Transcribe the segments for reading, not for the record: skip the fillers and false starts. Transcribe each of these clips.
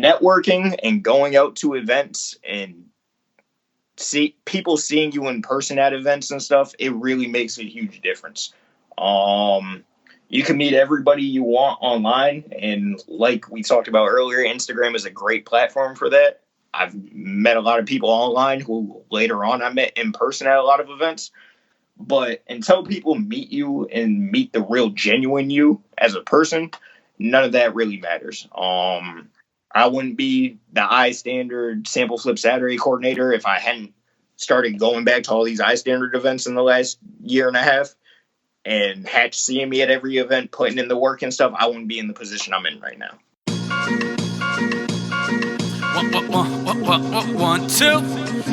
networking and going out to events and people seeing you in person at events and stuff, it really makes a huge difference. You can meet everybody you want online, and like we talked about earlier, Instagram is a great platform for that. I've met a lot of people online who later on I met in person at a lot of events. But until people meet you and meet the real genuine you as a person, none of that really matters. I wouldn't be the iStandard Sampleflip Saturday Coordinator if I hadn't started going back to all these iStandard events in the last year and a half, and Hatch seeing me at every event, putting in the work and stuff. I wouldn't be in the position I'm in right now. 1, 2,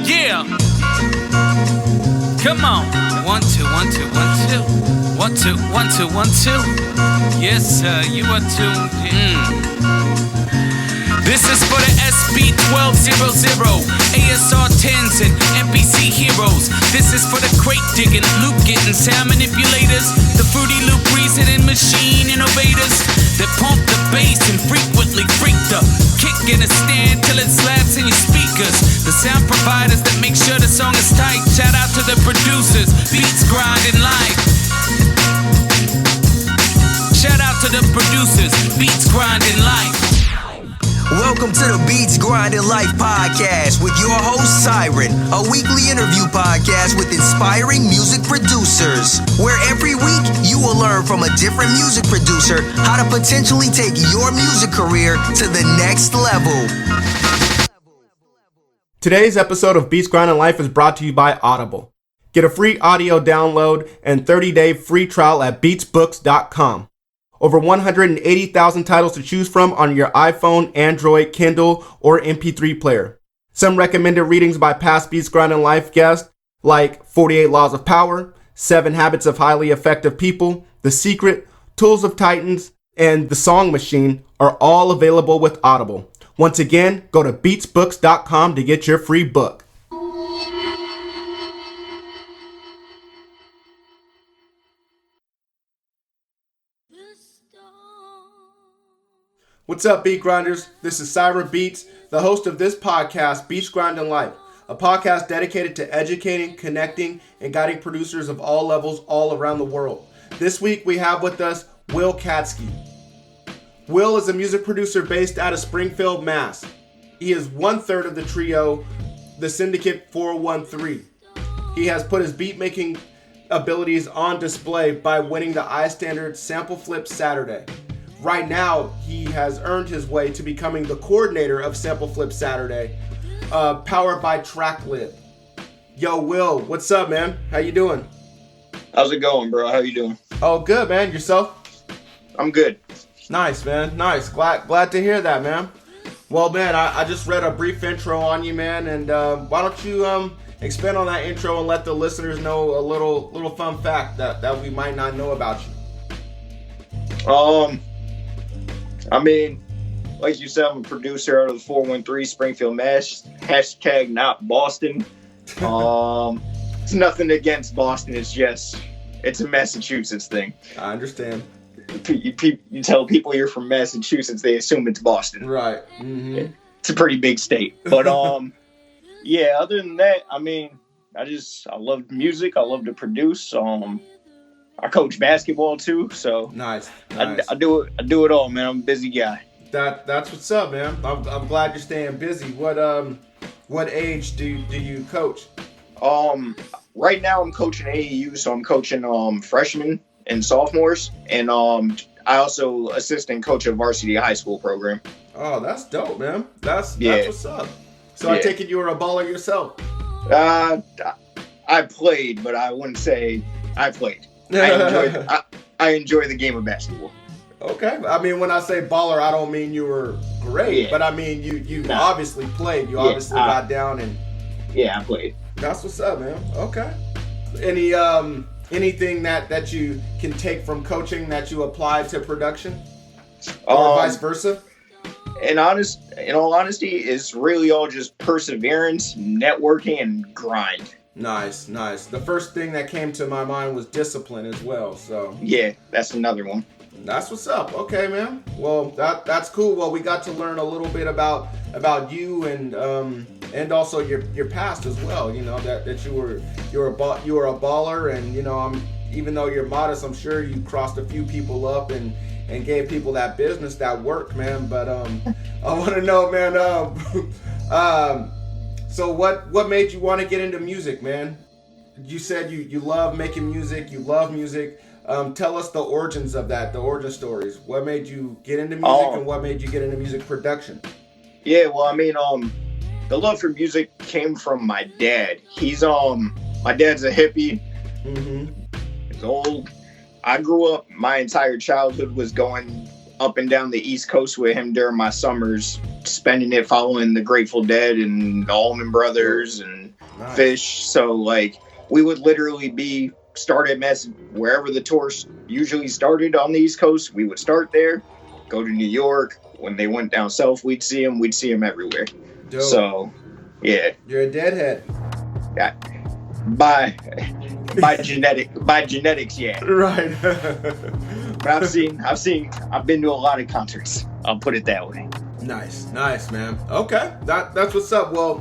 yeah. Come on. 1, 2, 1, 2, 1, 2. 1, 2, 1, 2, 1, 2. Yes, sir, you are tuned in. This is for the SB1200, ASR 10s and NPC heroes. This is for the crate digging, loop getting, sound manipulators, the Fruity Loop reasoning machine innovators that pump the bass and frequently freak the kick in a stand till it slaps in your speakers. The sound providers that make sure the song is tight. Shout out to the producers, beats grinding live. Shout out to the producers, beats grinding live. Welcome to the Beats Grinding Life podcast with your host Siren, a weekly interview podcast with inspiring music producers, where every week you will learn from a different music producer how to potentially take your music career to the next level. Today's episode of Beats Grinding Life is brought to you by Audible. Get a free audio download and 30-day free trial at beatsbooks.com. Over 180,000 titles to choose from on your iPhone, Android, Kindle, or MP3 player. Some recommended readings by past Beats Grinding Life guests like 48 Laws of Power, 7 Habits of Highly Effective People, The Secret, Tools of Titans, and The Song Machine are all available with Audible. Once again, go to beatsbooks.com to get your free book. What's up, Beat Grinders? This is Syra Beats, the host of this podcast, Beats Grinding Life, a podcast dedicated to educating, connecting, and guiding producers of all levels all around the world. This week, we have with us Will Katzki. Will is a music producer based out of Springfield, Mass. He is 1/3 of the trio, the Syndicate 413. He has put his beat-making abilities on display by winning the iStandard Sampleflip Saturday. Right now, he has earned his way to becoming the coordinator of Sampleflip Saturday, powered by Tracklib. Yo, Will, what's up, man? How you doing? How's it going, bro? How you doing? Oh, good, man. Yourself? I'm good. Nice, man. Nice. Glad to hear that, man. Well, man, I just read a brief intro on you, man, and why don't you expand on that intro and let the listeners know a little fun fact that we might not know about you. I mean, like you said, I'm a producer out of the 413 Springfield, Mass. Hashtag not Boston. It's nothing against Boston. It's a Massachusetts thing. I understand. You tell people you're from Massachusetts, they assume it's Boston. Right. Mm-hmm. It's a pretty big state. But, yeah, other than that, I mean, I love music. I love to produce. I coach basketball too, so nice. I do it all, man. I'm a busy guy. That's what's up, man. I'm glad you're staying busy. What age do you coach? Right now I'm coaching AAU, so I'm coaching freshmen and sophomores, and I also assistant coach a varsity high school program. Oh, that's dope, man. That's what's up. So yeah. I take it you were a baller yourself. I played, but I wouldn't say I played. I enjoy the game of basketball. Okay. I mean, when I say baller, I don't mean you were great, but I mean you obviously played. You obviously got down and... Yeah, I played. That's what's up, man. Okay. Anything that you can take from coaching that you apply to production? Or vice versa? In all honesty, it's really all just perseverance, networking, and grind. Nice. The first thing that came to my mind was discipline as well. So yeah, that's another one. That's what's up. Okay, man. Well, that's cool. Well, we got to learn a little bit about you and also your past as well. You know that you were a baller, and you know even though you're modest, I'm sure you crossed a few people up and gave people that business, that work, man. But I want to know, man. So what made you want to get into music, man? You said you love making music. You love music. Tell us the origins of that, the origin stories. What made you get into music, and what made you get into music production? Yeah, well, I mean, the love for music came from my dad. He's my dad's a hippie. Mm-hmm. He's old. I grew up. My entire childhood was going up and down the East Coast with him during my summers, spending it following the Grateful Dead and the Allman Brothers and Nice. Fish. So like we would literally start at Mess wherever the tours usually started on the East Coast. We would start there, go to New York. When they went down south, we'd see them everywhere. Dope. So yeah, You're a deadhead. yeah. By genetics, yeah. Right. But I've been to a lot of concerts. I'll put it that way. Nice, man. Okay, that's what's up. Well,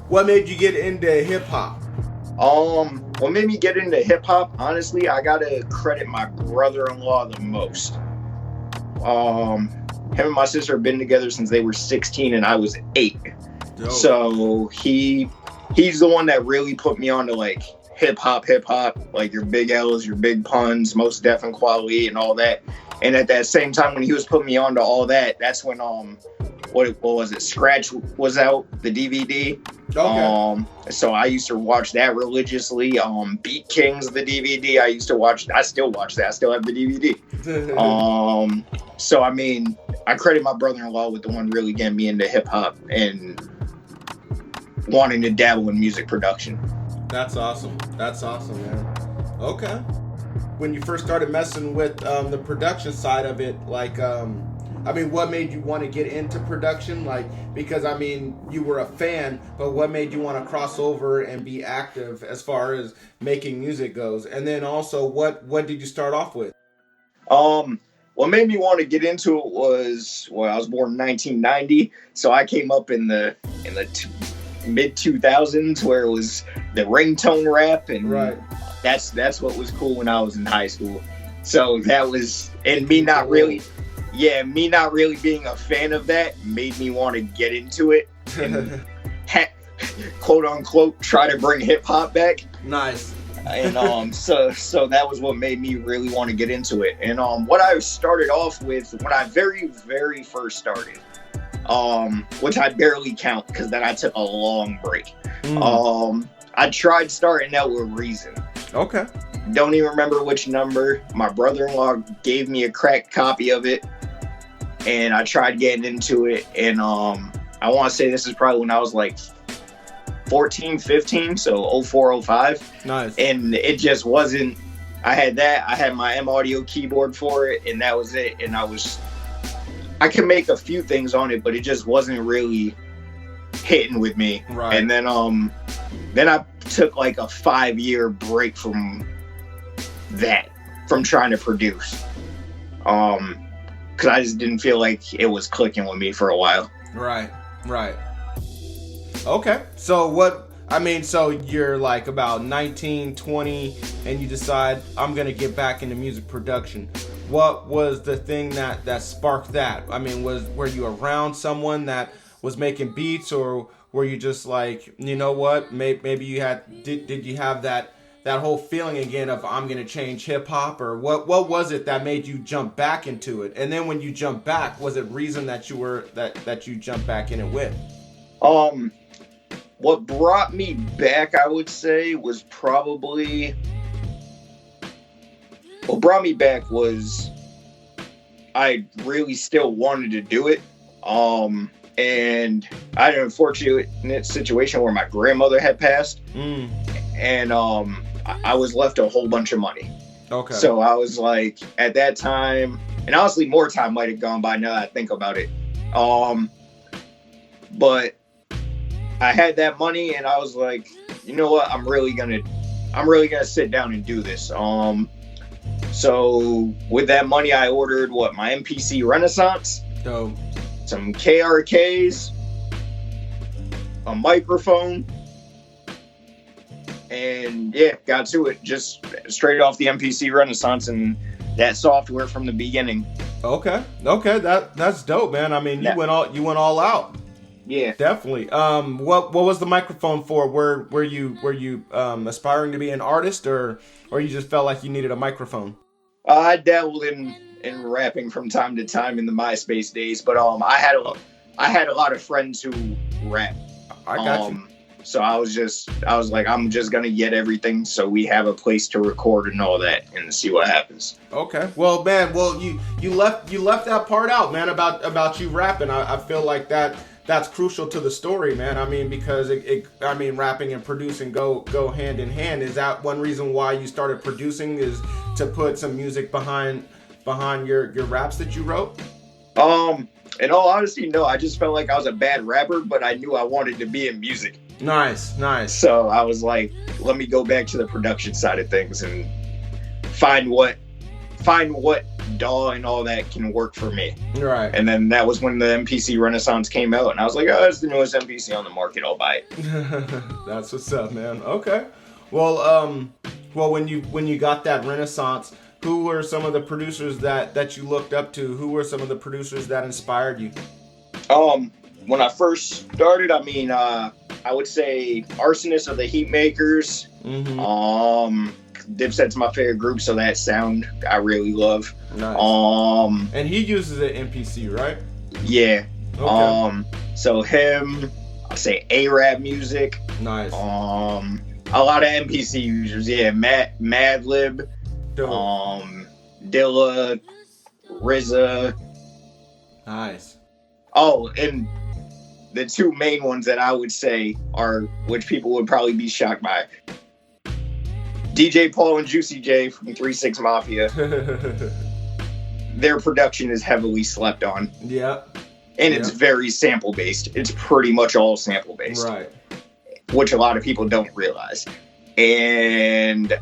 what made you get into hip hop? What made me get into hip hop? Honestly, I gotta credit my brother-in-law the most. Him and my sister have been together since they were 16 and I was 8. Dope. So he's the one that really put me on to like hip hop, like your Big L's, your Big Puns, Most Def and Quality and all that. And at that same time when he was putting me on to all that, that's when what was it? Scratch was out, the DVD. Okay. So I used to watch that religiously. Beat Kings, the DVD. I still watch that. I still have the DVD. So I mean, I credit my brother-in-law with the one really getting me into hip hop and wanting to dabble in music production. That's awesome, man. Okay. When you first started messing with the production side of it, like, I mean, what made you want to get into production? Like, because I mean, you were a fan, but what made you want to cross over and be active as far as making music goes? And then also, what did you start off with? What made me want to get into it was, I was born in 1990, so I came up in the mid 2000s where it was the ringtone rap, and Right. that's what was cool when I was in high school. So that was, and me not really being a fan of that made me want to get into it and quote unquote try to bring hip hop back. Nice. And so that was what made me really want to get into it. And what I started off with when I very, very first started, which I barely count because then I took a long break. I tried starting out with Reason. Okay. Don't even remember which number. My brother-in-law gave me a cracked copy of it, and I tried getting into it. And I want to say this is probably when I was like 14, 15, so 04, 05. Nice. And it just wasn't. I had my M Audio keyboard for it, and that was it. And I could make a few things on it, but it just wasn't really hitting with me. Right. And then I took like a 5-year break from trying to produce. Because I just didn't feel like it was clicking with me for a while. Right. Okay. So you're like about 19, 20, and you decide, I'm going to get back into music production. What was the thing that sparked that? I mean, were you around someone that was making beats, or were you just like, you know what, maybe you did you have that whole feeling again of I'm going to change hip hop, or what was it that made you jump back into it? And then when you jump back, was it Reason that you jumped back in it with? What brought me back, I would say, was probably... What brought me back was I really still wanted to do it. And I had an unfortunate situation where my grandmother had passed. And I was left a whole bunch of money. Okay. So I was like, at that time, and honestly, more time might have gone by now that I think about it. But I had that money, and I was like, you know what? I'm really gonna sit down and do this. So with that money, I ordered my MPC Renaissance, Dope. some KRKs, a microphone, and yeah, got to it just straight off the MPC Renaissance and that software from the beginning. Okay, that's dope, man. I mean, you went all out. Yeah, definitely. What was the microphone for? Were you aspiring to be an artist, or you just felt like you needed a microphone? I dabbled in rapping from time to time in the MySpace days, but I had a lot of friends who rap. I got you. So I was like, I'm just gonna get everything so we have a place to record and all that and see what happens. Okay. Well, man. Well, you left that part out, man. About you rapping. I feel like that's crucial to the story, man. I mean, because rapping and producing go hand in hand. Is that one reason why you started producing, is to put some music behind your raps that you wrote? In all honesty, no. I just felt like I was a bad rapper, but I knew I wanted to be in music. Nice. So I was like, let me go back to the production side of things and find what DAW and all that can work for me. Right. And then that was when the MPC Renaissance came out, and I was like, oh, it's the newest MPC on the market. I'll buy it. That's what's up, man. Okay. Well, when you got that Renaissance, who were some of the producers that you looked up to? Who were some of the producers that inspired you? When I first started, I mean, I would say Arsonist of the Heatmakers. Mm-hmm. Dipset's my favorite group, so that sound I really love. Nice. And he uses an MPC, right? Yeah. Okay. So him, I say A-Rap Music. Nice. A lot of MPC users. Yeah, Madlib. Dope. Dilla, RZA. Nice. Oh, and the two main ones that I would say are, which people would probably be shocked by, DJ Paul and Juicy J from 3-6 Mafia. Their production is heavily slept on. Yeah. And it's very sample based. It's pretty much all sample based. Right. Which a lot of people don't realize. And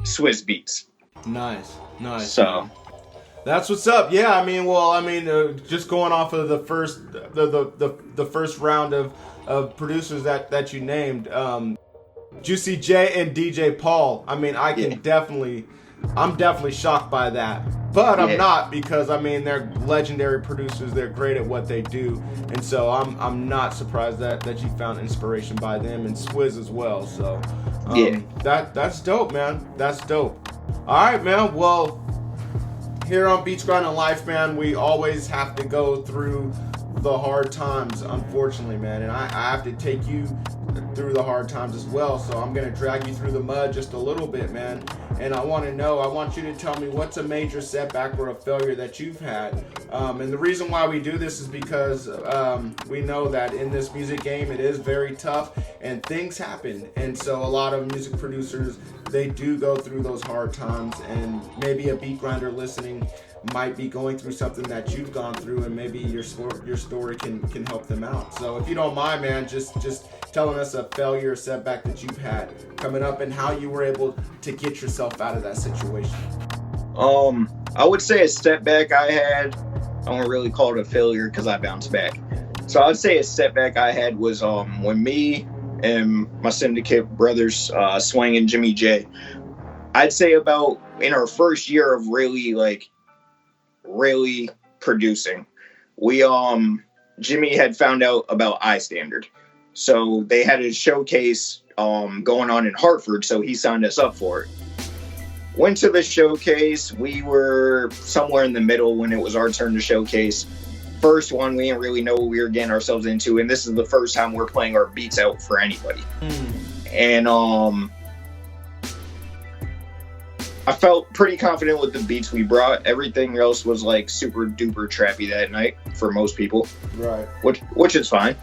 Swiss Beats. Nice. So that's what's up. Yeah, I mean, just going off of the first round of producers that you named, Juicy J and DJ Paul. I mean, I'm definitely shocked by that, but I'm not, because I mean, they're legendary producers. They're great at what they do, and so I'm not surprised that you found inspiration by them, and Swizz as well. So that's dope, man. That's dope. All right, man. Well, here on Beach Grinding Life, man, we always have to go through the hard times, unfortunately, man, and I have to take you through the hard times as well. So I'm going to drag you through the mud just a little bit, man. And I want you to tell me what's a major setback or a failure that you've had. And the reason why we do this is because we know that in this music game, it is very tough and things happen. And so a lot of music producers, they do go through those hard times, and maybe a beat grinder listening might be going through something that you've gone through, and maybe your story can help them out. So if you don't mind, man, just telling us a failure or setback that you've had coming up and how you were able to get yourself out of that situation. I would say a setback I had, I don't really call it a failure because I bounced back. So I would say a setback I had was when me and my Syndicate brothers, Swang and Jimmy J, I'd say about in our first year of really producing, we Jimmy had found out about iStandard, so they had a showcase going on in Hartford, so he signed us up for it. Went to the showcase. We were somewhere in the middle when it was our turn to showcase. First one, we didn't really know what we were getting ourselves into, and this is the first time we're playing our beats out for anybody. And I felt pretty confident with the beats we brought. Everything else was like super duper trappy that night for most people. Right. Which is fine.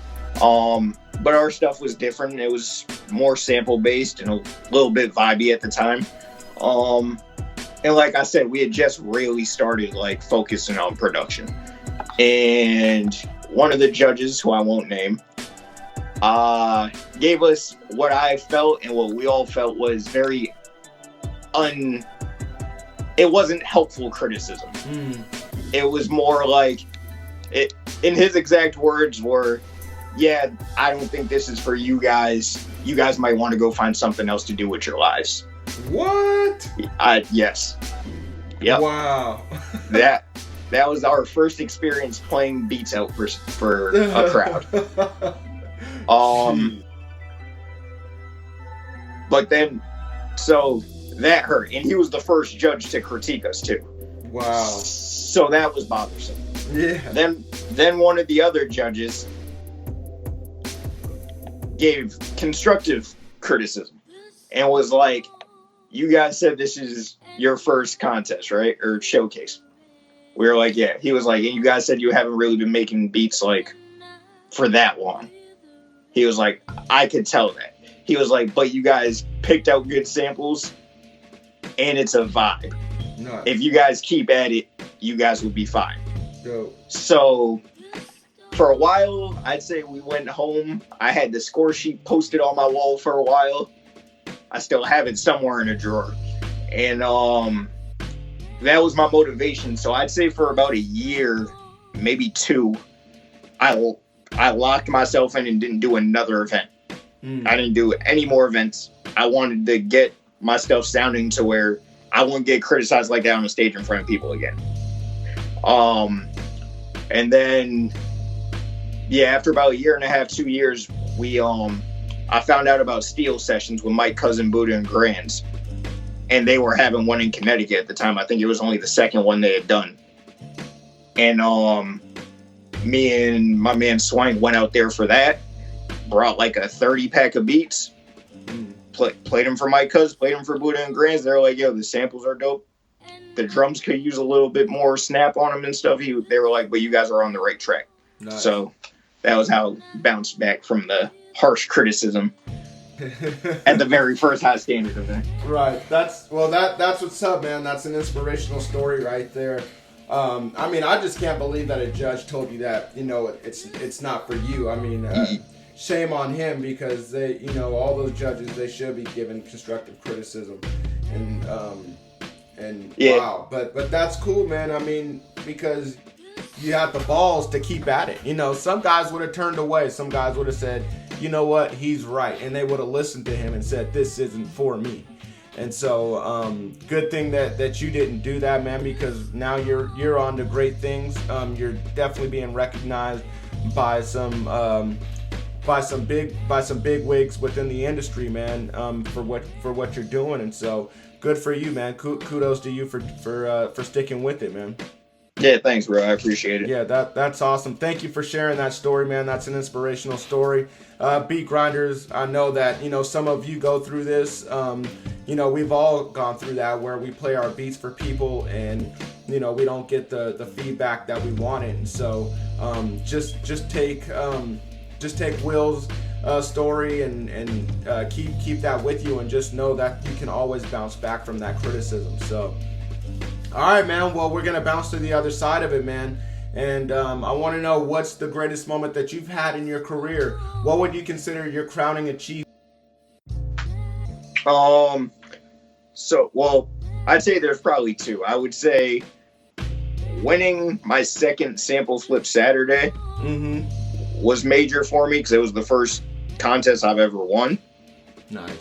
But our stuff was different. It was more sample based and a little bit vibey at the time. And like I said, we had just really started like focusing on production. And one of the judges, who I won't name, gave us what I felt and what we all felt was very it wasn't helpful criticism. It was more like, it, in his exact words were, yeah, I don't think this is for you guys. You guys might want to go find something else to do with your lives. What? Yes. Yep. Wow. that was our first experience playing beats out for a crowd. But then, so that hurt, and he was the first judge to critique us too. Wow. So that was bothersome. Yeah. Then one of the other judges gave constructive criticism and was like, you guys said this is your first contest, right? Or showcase. We were like, yeah. He was like, and you guys said you haven't really been making beats like for that long. He was like, I could tell that. He was like, but you guys picked out good samples and it's a vibe. Nice. If you guys keep at it, you guys will be fine. Dope. So for a while, I'd say we went home. I had the score sheet posted on my wall for a while. I still have it somewhere in a drawer. And that was my motivation. So I'd say for about a year, maybe 2, I locked myself in and didn't do another event. I didn't do any more events. I wanted to get my stuff sounding to where I wouldn't get criticized like that on the stage in front of people again. And then, yeah, after about a year and a half, 2 years, I found out about steel sessions with Mike Cousin, Buddha, and Grands. And they were having one in Connecticut at the time. I think it was only the second one they had done. And me and my man Swank went out there for that. Brought like a 30-pack of beats. Played them for Mike Cousin, played them for Buddha and Grands. They were like, yo, the samples are dope. The drums could use a little bit more snap on them and stuff. They were like, but you guys are on the right track. Nice. So that was how I bounced back from the harsh criticism at the very first iStandard event. Right. That's what's up, man. That's an inspirational story right there. I mean, I just can't believe that a judge told you that, it's not for you. I mean, shame on him, because they, all those judges, they should be given constructive criticism. And yeah. Wow. But that's cool, man. I mean, because you have the balls to keep at it. Some guys would have turned away. Some guys would have said, you know what, he's right. And they would have listened to him and said, this isn't for me. And so, good thing that you didn't do that, man, because now you're on to great things. You're definitely being recognized by some big wigs within the industry, man, for what you're doing. And so, good for you, man. Kudos to you for sticking with it, man. Yeah, thanks, bro. I appreciate it. Yeah, that's awesome. Thank you for sharing that story, man. That's an inspirational story. Beat grinders, I know that, some of you go through this. We've all gone through that, where we play our beats for people and, we don't get the feedback that we wanted. And so just take Will's story and keep that with you, and just know that you can always bounce back from that criticism. So, all right, man. Well, we're going to bounce to the other side of it, man. And I want to know, what's the greatest moment that you've had in your career? What would you consider your crowning achievement? I'd say there's probably 2. I would say winning my second Sampleflip Saturday was major for me, because it was the first contest I've ever won. Nice.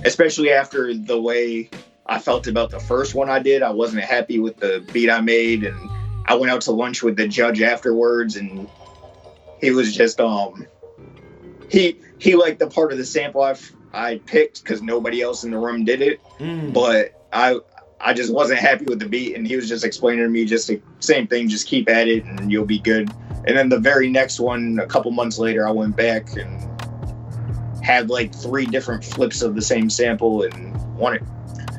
Especially after the way I felt about the first one I did. I wasn't happy with the beat I made, and I went out to lunch with the judge afterwards, and he was just he liked the part of the sample I picked, because nobody else in the room did it. But I just wasn't happy with the beat, and he was just explaining to me just the same thing, just keep at it and you'll be good. And then the very next one, a couple months later, I went back and had like 3 different flips of the same sample and won it.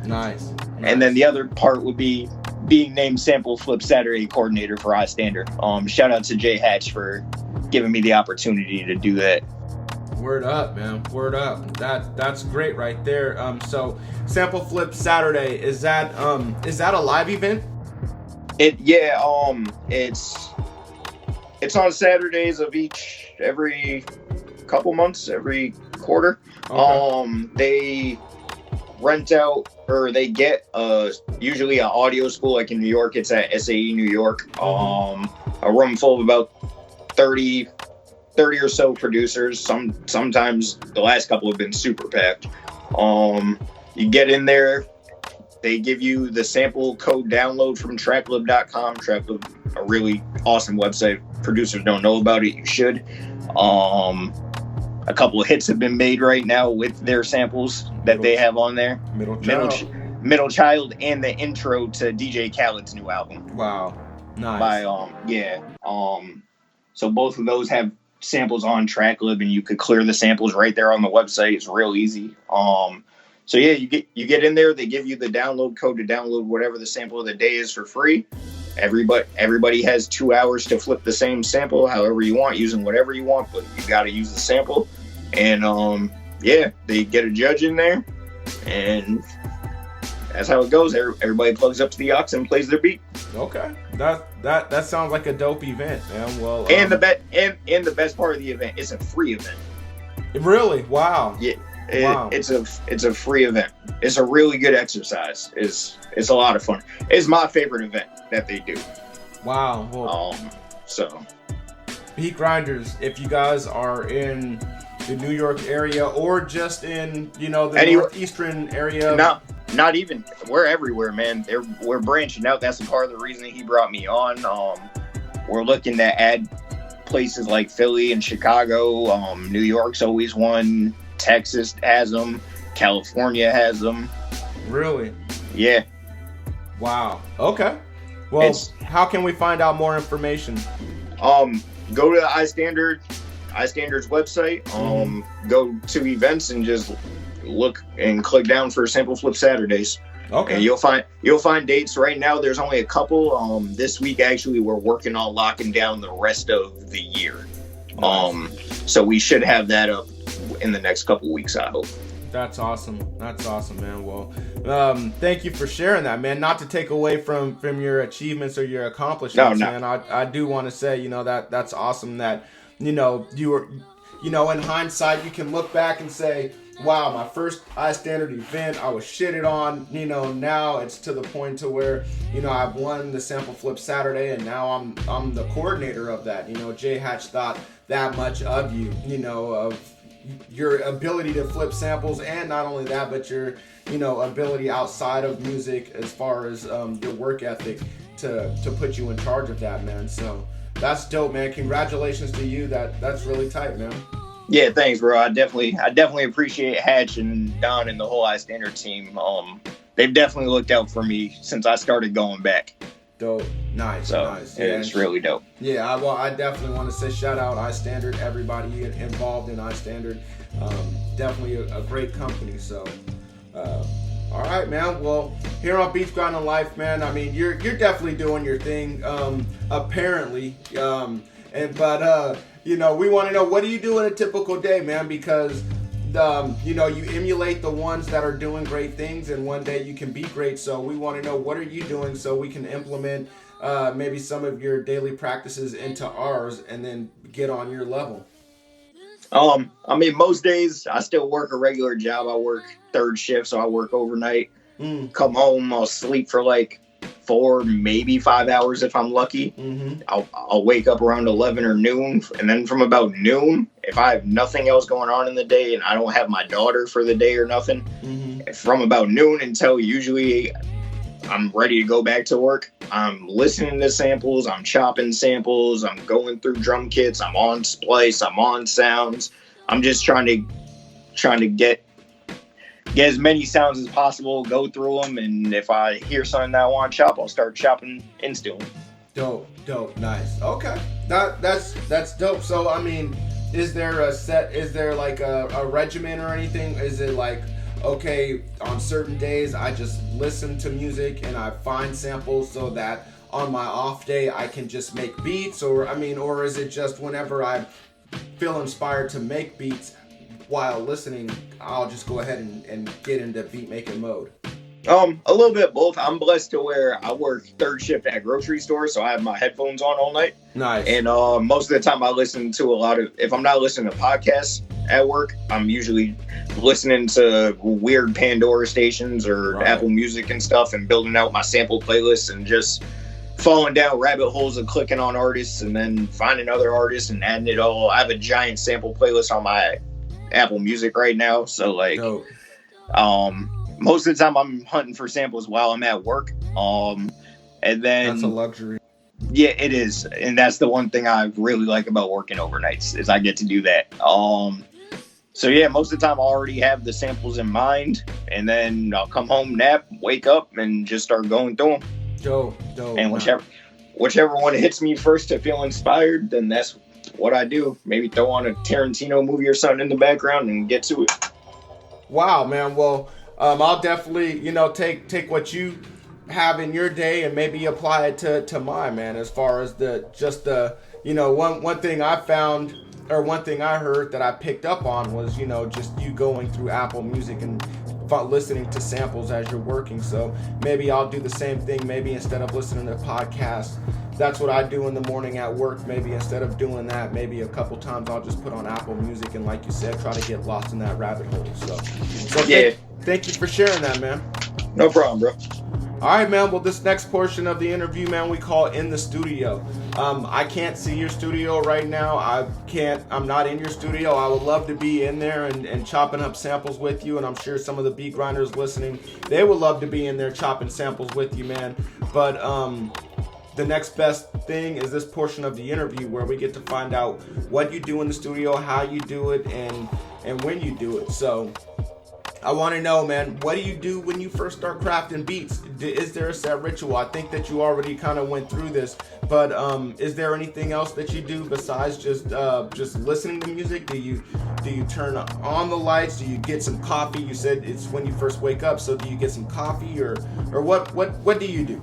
Nice. And then the other part would be being named Sampleflip Saturday Coordinator for iStandard. Shout out to Jay Hatch for giving me the opportunity to do that. Word up, man. Word up. That's great right there. So Sampleflip Saturday, is that a live event? It's on Saturdays of every couple months, every quarter. Okay. They rent out they get usually an audio school. Like in New York, it's at SAE New York. A room full of about 30 or so producers. Sometimes the last couple have been super packed. You get in there, they give you the sample code download from Tracklib.com. Tracklib, a really awesome website. Producers don't know about it, you should. A couple of hits have been made right now with their samples that they have on there. Middle Child and the intro to DJ Khaled's new album. Wow, nice. So both of those have samples on Tracklib, and you could clear the samples right there on the website. It's real easy. So yeah, you get in there. They give you the download code to download whatever the sample of the day is for free. Everybody has 2 hours to flip the same sample however you want, using whatever you want, but you got to use the sample. And they get a judge in there, and that's how it goes. Everybody plugs up to the aux and plays their beat. Okay, that sounds like a dope event, man. Well, and the best part of the event, it's a free event. Really? Wow. Yeah. It's a free event. It's a really good exercise. It's a lot of fun. It's my favorite event that they do. Wow. Well, so Beat Grinders, if you guys are in the New York area or just in the northeastern area. Not even. We're everywhere, man. We're branching out. That's a part of the reason that he brought me on. We're looking to add places like Philly and Chicago. New York's always one. Texas has them. California has them. Really? Yeah. Wow. Okay. Well, how can we find out more information? Go to iStandard's website. Go to events and just look and click down for Sampleflip Saturdays. Okay. And you'll find dates. Right now, there's only a couple. This week, actually, we're working on locking down the rest of the year. Nice. So we should have that up in the next couple weeks, I hope. That's awesome, man. Well, thank you for sharing that, man. Not to take away from your achievements or your accomplishments, man. I do want to say, that's awesome that, you were, in hindsight, you can look back and say, wow, my first iStandard event, I was shitted on, now it's to the point to where, I've won the Sampleflip Saturday, and now I'm the coordinator of that. J Hatch thought that much of you, of your ability to flip samples, and not only that, but your ability outside of music as far as your work ethic to put you in charge of that, man. So that's dope, man. Congratulations to you. That's really tight, man. Yeah, thanks, bro. I definitely appreciate Hatch and Don and the whole iStandard team. They've definitely looked out for me since I started going back. Dope. Nice. Yeah, it's really dope. Yeah, I definitely want to say shout out iStandard, everybody involved in iStandard. Definitely a great company. So, all right, man. Well, here on Beats Grinding Life, man, I mean, you're definitely doing your thing, apparently. We want to know, what do you do in a typical day, man? Because you emulate the ones that are doing great things, and one day you can be great. So we want to know, what are you doing so we can implement maybe some of your daily practices into ours and then get on your level. I mean, most days I still work a regular job. I work third shift, so I work overnight. Come home, I'll sleep for like 4, maybe 5 hours if I'm lucky. I'll wake up around 11 or noon, and then from about noon, if I have nothing else going on in the day and I don't have my daughter for the day or nothing, from about noon until usually I'm ready to go back to work, I'm listening to samples, I'm chopping samples, I'm going through drum kits, I'm on splice, I'm on sounds. I'm just trying to get as many sounds as possible, go through them, and if I hear something that I want to chop, I'll start chopping instantly. Dope, nice. Okay, that's dope. So I mean, is there like a regimen or anything? Is it like, okay, on certain days I just listen to music and I find samples so that on my off day I can just make beats, or is it just whenever I feel inspired to make beats while listening, I'll just go ahead and get into beat making mode? A little bit of both. I'm blessed to where I work third shift at a grocery store, so I have my headphones on all night. Nice. And most of the time I listen to if I'm not listening to podcasts, at work, I'm usually listening to weird Pandora stations or Apple Music and stuff, and building out my sample playlists and just falling down rabbit holes of clicking on artists and then finding other artists and adding it all. I have a giant sample playlist on my Apple Music right now, so like, most of the time I'm hunting for samples while I'm at work. And then that's a luxury. Yeah, it is, and that's the one thing I really like about working overnights is I get to do that. So yeah, most of the time I already have the samples in mind, and then I'll come home, nap, wake up, and just start going through them. Dope. And whichever one hits me first to feel inspired, then that's what I do. Maybe throw on a Tarantino movie or something in the background and get to it. Wow, man. Well, I'll definitely, take what you have in your day and maybe apply it to mine, man. As far as one thing I found, or one thing I heard that I picked up on was, just you going through Apple Music and listening to samples as you're working. So maybe I'll do the same thing. Maybe instead of listening to podcasts, that's what I do in the morning at work. Maybe instead of doing that, maybe a couple times I'll just put on Apple Music and, like you said, try to get lost in that rabbit hole. So yeah. Thank you for sharing that, man. No problem, bro. All right, man. Well, this next portion of the interview, man, we call In the Studio. I can't see your studio right now. I'm not in your studio. I would love to be in there and chopping up samples with you. And I'm sure some of the beat grinders listening, they would love to be in there chopping samples with you, man. But the next best thing is this portion of the interview where we get to find out what you do in the studio, how you do it, and when you do it. So I want to know, man, what do you do when you first start crafting beats? Is there a set ritual? I think that you already kind of went through this, but is there anything else that you do besides just listening to music? Do you turn on the lights? Do you get some coffee? You said it's when you first wake up, so do you get some coffee or what do you do?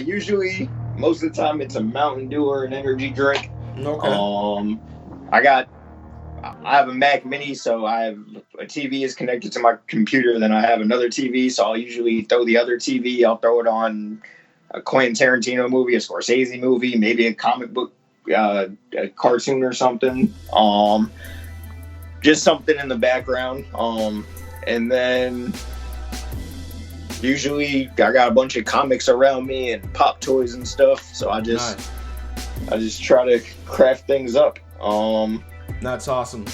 Usually, most of the time, it's a Mountain Dew or an energy drink. Okay. I have a Mac Mini, so I have a TV is connected to my computer. Then I have another TV, so I'll usually throw the other TV. I'll throw it on a Quentin Tarantino movie, a Scorsese movie, maybe a comic book, a cartoon or something. Just something in the background. And then usually I got a bunch of comics around me and pop toys and stuff. So I just try to craft things up. That's awesome.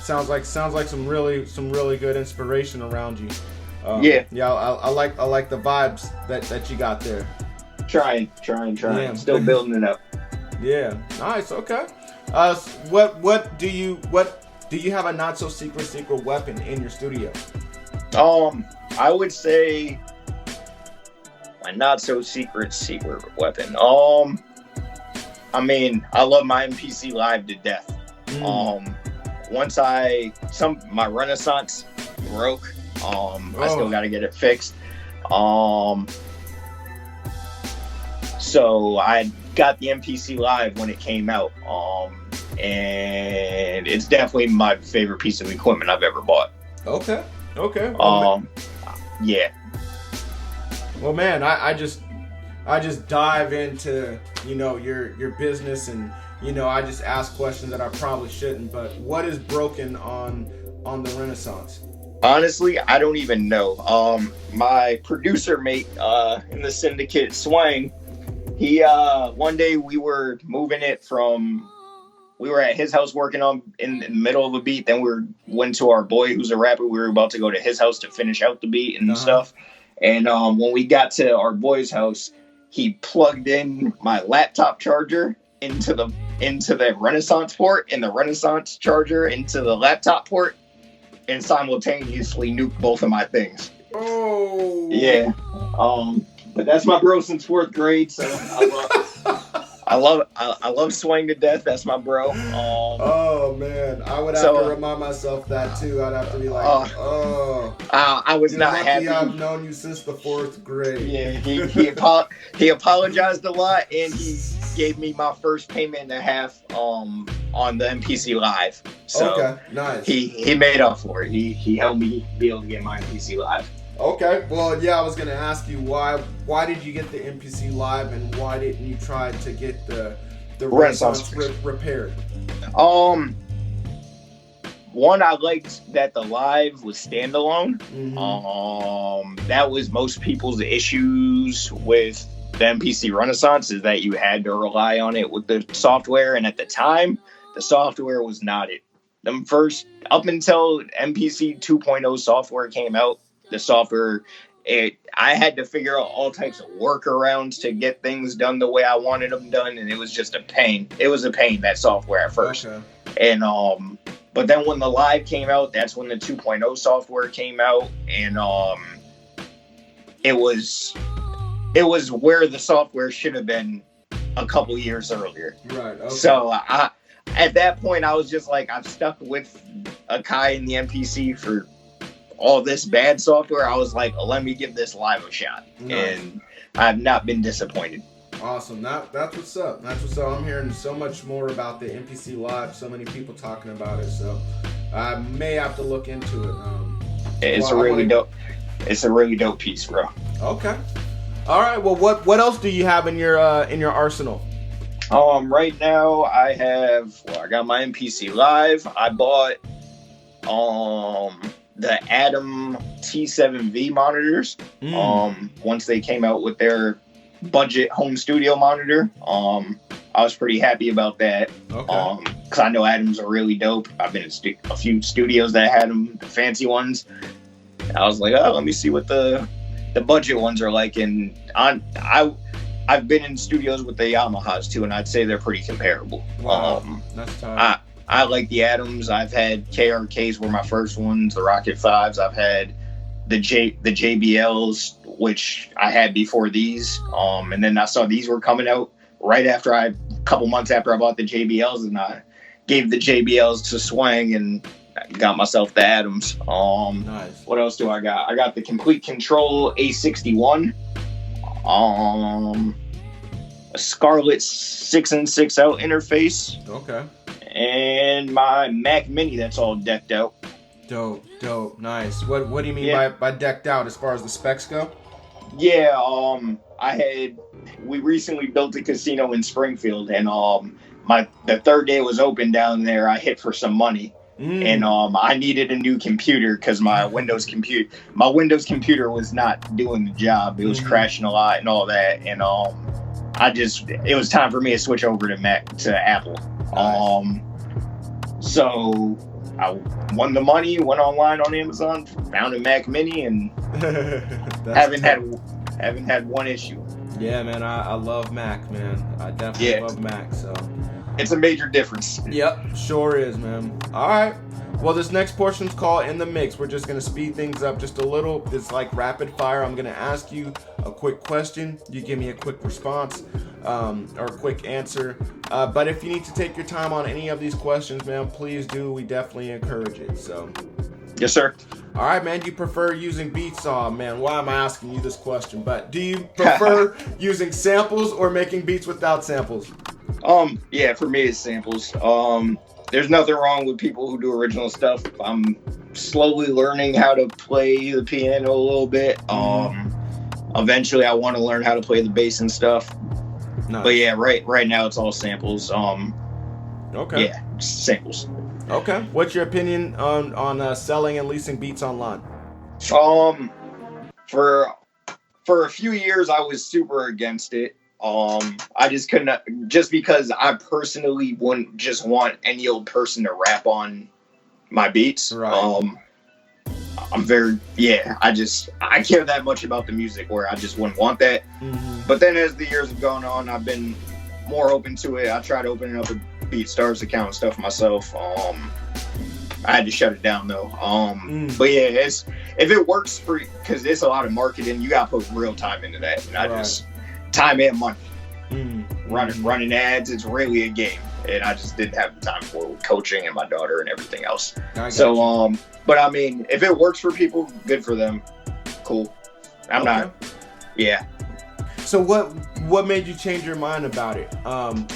Sounds like some really good inspiration around you. Yeah. I like the vibes that you got there. Trying. Yeah. Still building it up. Yeah. Nice. Okay. What do you have a not so secret weapon in your studio? I would say my not so secret weapon. I mean, I love my MPC Live to death. Once my Renaissance broke. I still got to get it fixed. So I got the MPC Live when it came out. And it's definitely my favorite piece of equipment I've ever bought. Okay. Yeah. Well, man, I just dive into, your business and, I just ask questions that I probably shouldn't, but what is broken on the Renaissance? Honestly, I don't even know. My producer mate in the Syndicate, Swang, he one day we were moving it we were at his house working on in the middle of a beat, then went to our boy who's a rapper. We were about to go to his house to finish out the beat and stuff. And when we got to our boy's house, he plugged in my laptop charger into the Renaissance port and the Renaissance charger into the laptop port and simultaneously nuked both of my things. Oh. Yeah. But that's my bro since 4th grade, so I love Swing to death. That's my bro. Oh man, I would have to remind myself that too. I'd have to be like, I was not happy. I've known you since the 4th grade. Yeah, he apologized a lot, and he gave me my first payment and a half on the MPC Live. So okay, nice. He made up for it. He helped me be able to get my MPC Live. Okay, well, yeah, I was gonna ask you why did you get the MPC Live and why didn't you try to get the Renaissance repaired? one, I liked that the live was standalone. That was most people's issues with the MPC Renaissance, is that you had to rely on it with the software, and at the time, the software was not it. Them first, up until MPC 2.0 software came out, the software, I had to figure out all types of workarounds to get things done the way I wanted them done, and it was just a pain. It was a pain, that software at first. Okay. And but then when the live came out, that's when the 2.0 software came out, and it was where the software should have been a couple years earlier. Right. Okay. So at that point, I was just like, I've stuck with Akai and the MPC for all this bad software. I was like, let me give this live a shot. Nice. And I've not been disappointed. Awesome. That's what's up. That's what's up. I'm hearing so much more about the MPC Live. So many people talking about it. So I may have to look into it. It's a really dope. It's a really dope piece, bro. Okay. All right. Well, what else do you have in your arsenal? Right now I got my MPC Live. I bought the Atom T7V monitors. Once they came out with their budget home studio monitor, I was pretty happy about that. Okay. Because I know Atoms are really dope. I've been in a few studios that had them, the fancy ones. I was like, let me see what the budget ones are like. And I've been in studios with the Yamahas too, and I'd say they're pretty comparable. Wow. That's tough. I like the Atoms. I've had KRKs were my first ones, the Rocket 5s. I've had the JBLs, which I had before these. And then I saw these were coming out right after a couple months after I bought the JBLs, and I gave the JBLs to Swang and got myself the Atoms. Nice. What else do I got? I got the Complete Control A61. A Scarlett 6 in 6 out interface. Okay. And my Mac Mini that's all decked out. Dope, nice. What do you mean by decked out as far as the specs go? Yeah, we recently built a casino in Springfield, and the third day it was open down there, I hit for some money. And I needed a new computer because my Windows computer was not doing the job. It was crashing a lot and all that, and it was time for me to switch over to Apple. Nice. So I won the money, went online on Amazon, found a Mac Mini, and haven't had one issue. Yeah, man, I love Mac, man. I definitely love Mac, so it's a major difference. Yep, sure is, man. All right. Well, this next portion's called In the Mix. We're just going to speed things up just a little. It's like rapid fire. I'm going to ask you a quick question. You give me a quick response or a quick answer. But if you need to take your time on any of these questions, man, please do. We definitely encourage it. So, yes, sir. All right, man. Do you prefer using beats? Oh, man, why am I asking you this question? But do you prefer using samples or making beats without samples? Yeah, for me it's samples. There's nothing wrong with people who do original stuff. I'm slowly learning how to play the piano a little bit. Eventually I want to learn how to play the bass and stuff. Nice. But yeah, right now it's all samples. Okay. Yeah, samples. Okay. What's your opinion on selling and leasing beats online? For a few years I was super against it. I just couldn't, just because I personally wouldn't just want any old person to rap on my beats. Right. I care that much about the music where I just wouldn't want that. But then as the years have gone on, I've been more open to it. I tried opening up a BeatStars account and stuff myself. I had to shut it down though. But yeah, if it works for, because it's a lot of marketing, you gotta put real time into that. And time and money. Running ads, it's really a game, and I just didn't have the time for it with coaching and my daughter and everything else. So but I mean, if it works for people, good for them. Cool. I'm not. Yeah. So what made you change your mind about it?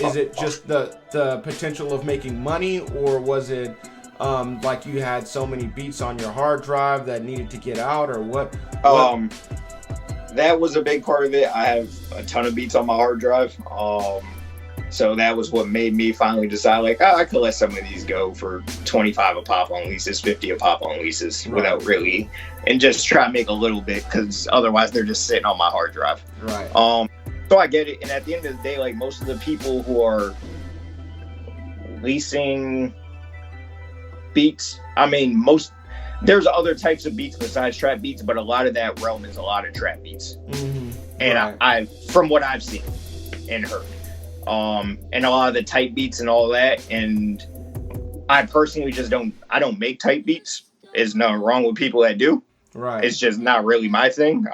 Is it just the potential of making money, or was it like you had so many beats on your hard drive that needed to get out, or what? That was a big part of it. I have a ton of beats on my hard drive. So that was what made me finally decide, like, I could let some of these go for 25 a pop on leases, 50 a pop on leases, without really, and just try to make a little bit, because otherwise they're just sitting on my hard drive. Right. So I get it, and at the end of the day, like, most of the people who are leasing beats, I mean, there's other types of beats besides trap beats, but a lot of that realm is a lot of trap beats. Mm-hmm. And I from what I've seen and heard, and a lot of the type beats and all that, and I personally just don't make type beats. There's nothing wrong with people that do. Right. It's just not really my thing.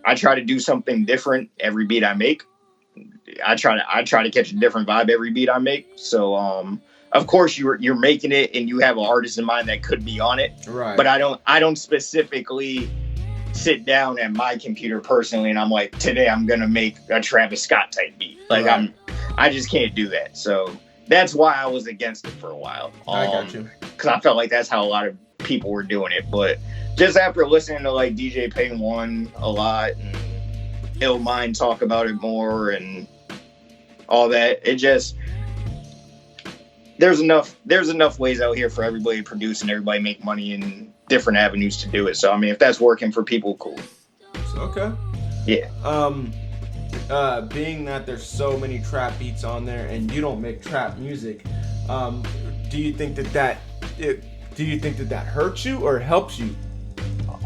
I try to do something different every beat I make. I try to catch a different vibe every beat I make. So of course you're making it and you have an artist in mind that could be on it. Right. But I don't specifically sit down at my computer personally and I'm like, today I'm gonna make a Travis Scott type beat. Like, right. I just can't do that. So that's why I was against it for a while. I got you. Because I felt like that's how a lot of people were doing it. But just after listening to like DJ Payne 1 a lot and Illmind talk about it more and all that, it just, there's enough ways out here for everybody to produce and everybody make money in different avenues to do it. So I mean, if that's working for people, cool. Okay. Yeah. Being that there's so many trap beats on there and you don't make trap music, do you think that hurts you or helps you?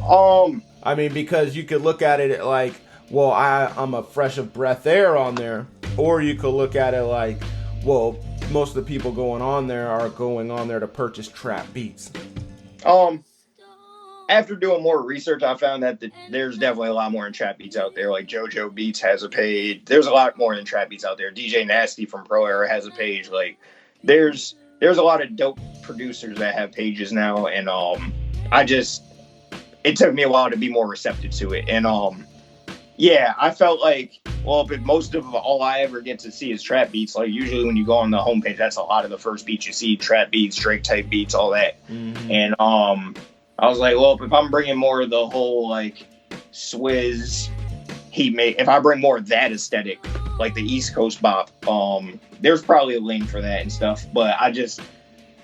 I mean, because you could look at it like, well, I'm a fresh of breath air on there, or you could look at it like, well, most of the people going on there are going on there to purchase trap beats. After doing more research, I found that there's definitely a lot more than trap beats out there. Like JoJo Beats has a page. There's a lot more than trap beats out there. DJ Nasty from Pro Era has a page. Like, there's a lot of dope producers that have pages now, and it took me a while to be more receptive to it. And yeah, I felt like, well, if most of all I ever get to see is trap beats, like usually when you go on the homepage, that's a lot of the first beats you see, trap beats, Drake type beats, all that. Mm-hmm. And I was like, well, if I'm bringing more of the whole like Swizz, if I bring more of that aesthetic, like the East Coast bop, there's probably a lane for that and stuff. But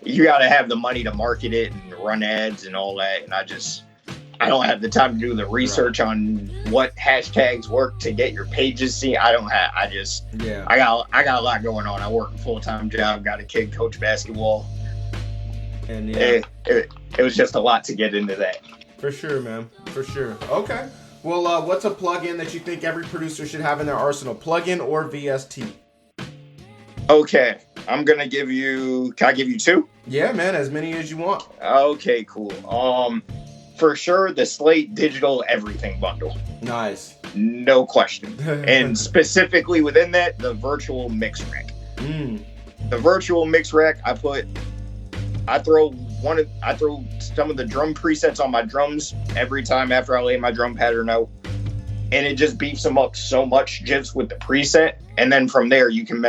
you got to have the money to market it and run ads and all that. And I don't have the time to do the research on what hashtags work to get your pages seen. I got a lot going on. I work a full-time job, got a kid, coach basketball. And yeah, it was just a lot to get into that. For sure, man. For sure. Okay. Well, what's a plugin that you think every producer should have in their arsenal? Plugin or VST? Okay. I'm going to give you... Can I give you two? Yeah, man. As many as you want. Okay, cool. For sure, the Slate Digital Everything Bundle. Nice. No question. And specifically within that, the virtual mix rack. The virtual mix rack, I throw some of the drum presets on my drums every time after I lay my drum pattern out, and it just beefs them up so much just with the preset. And then from there, you can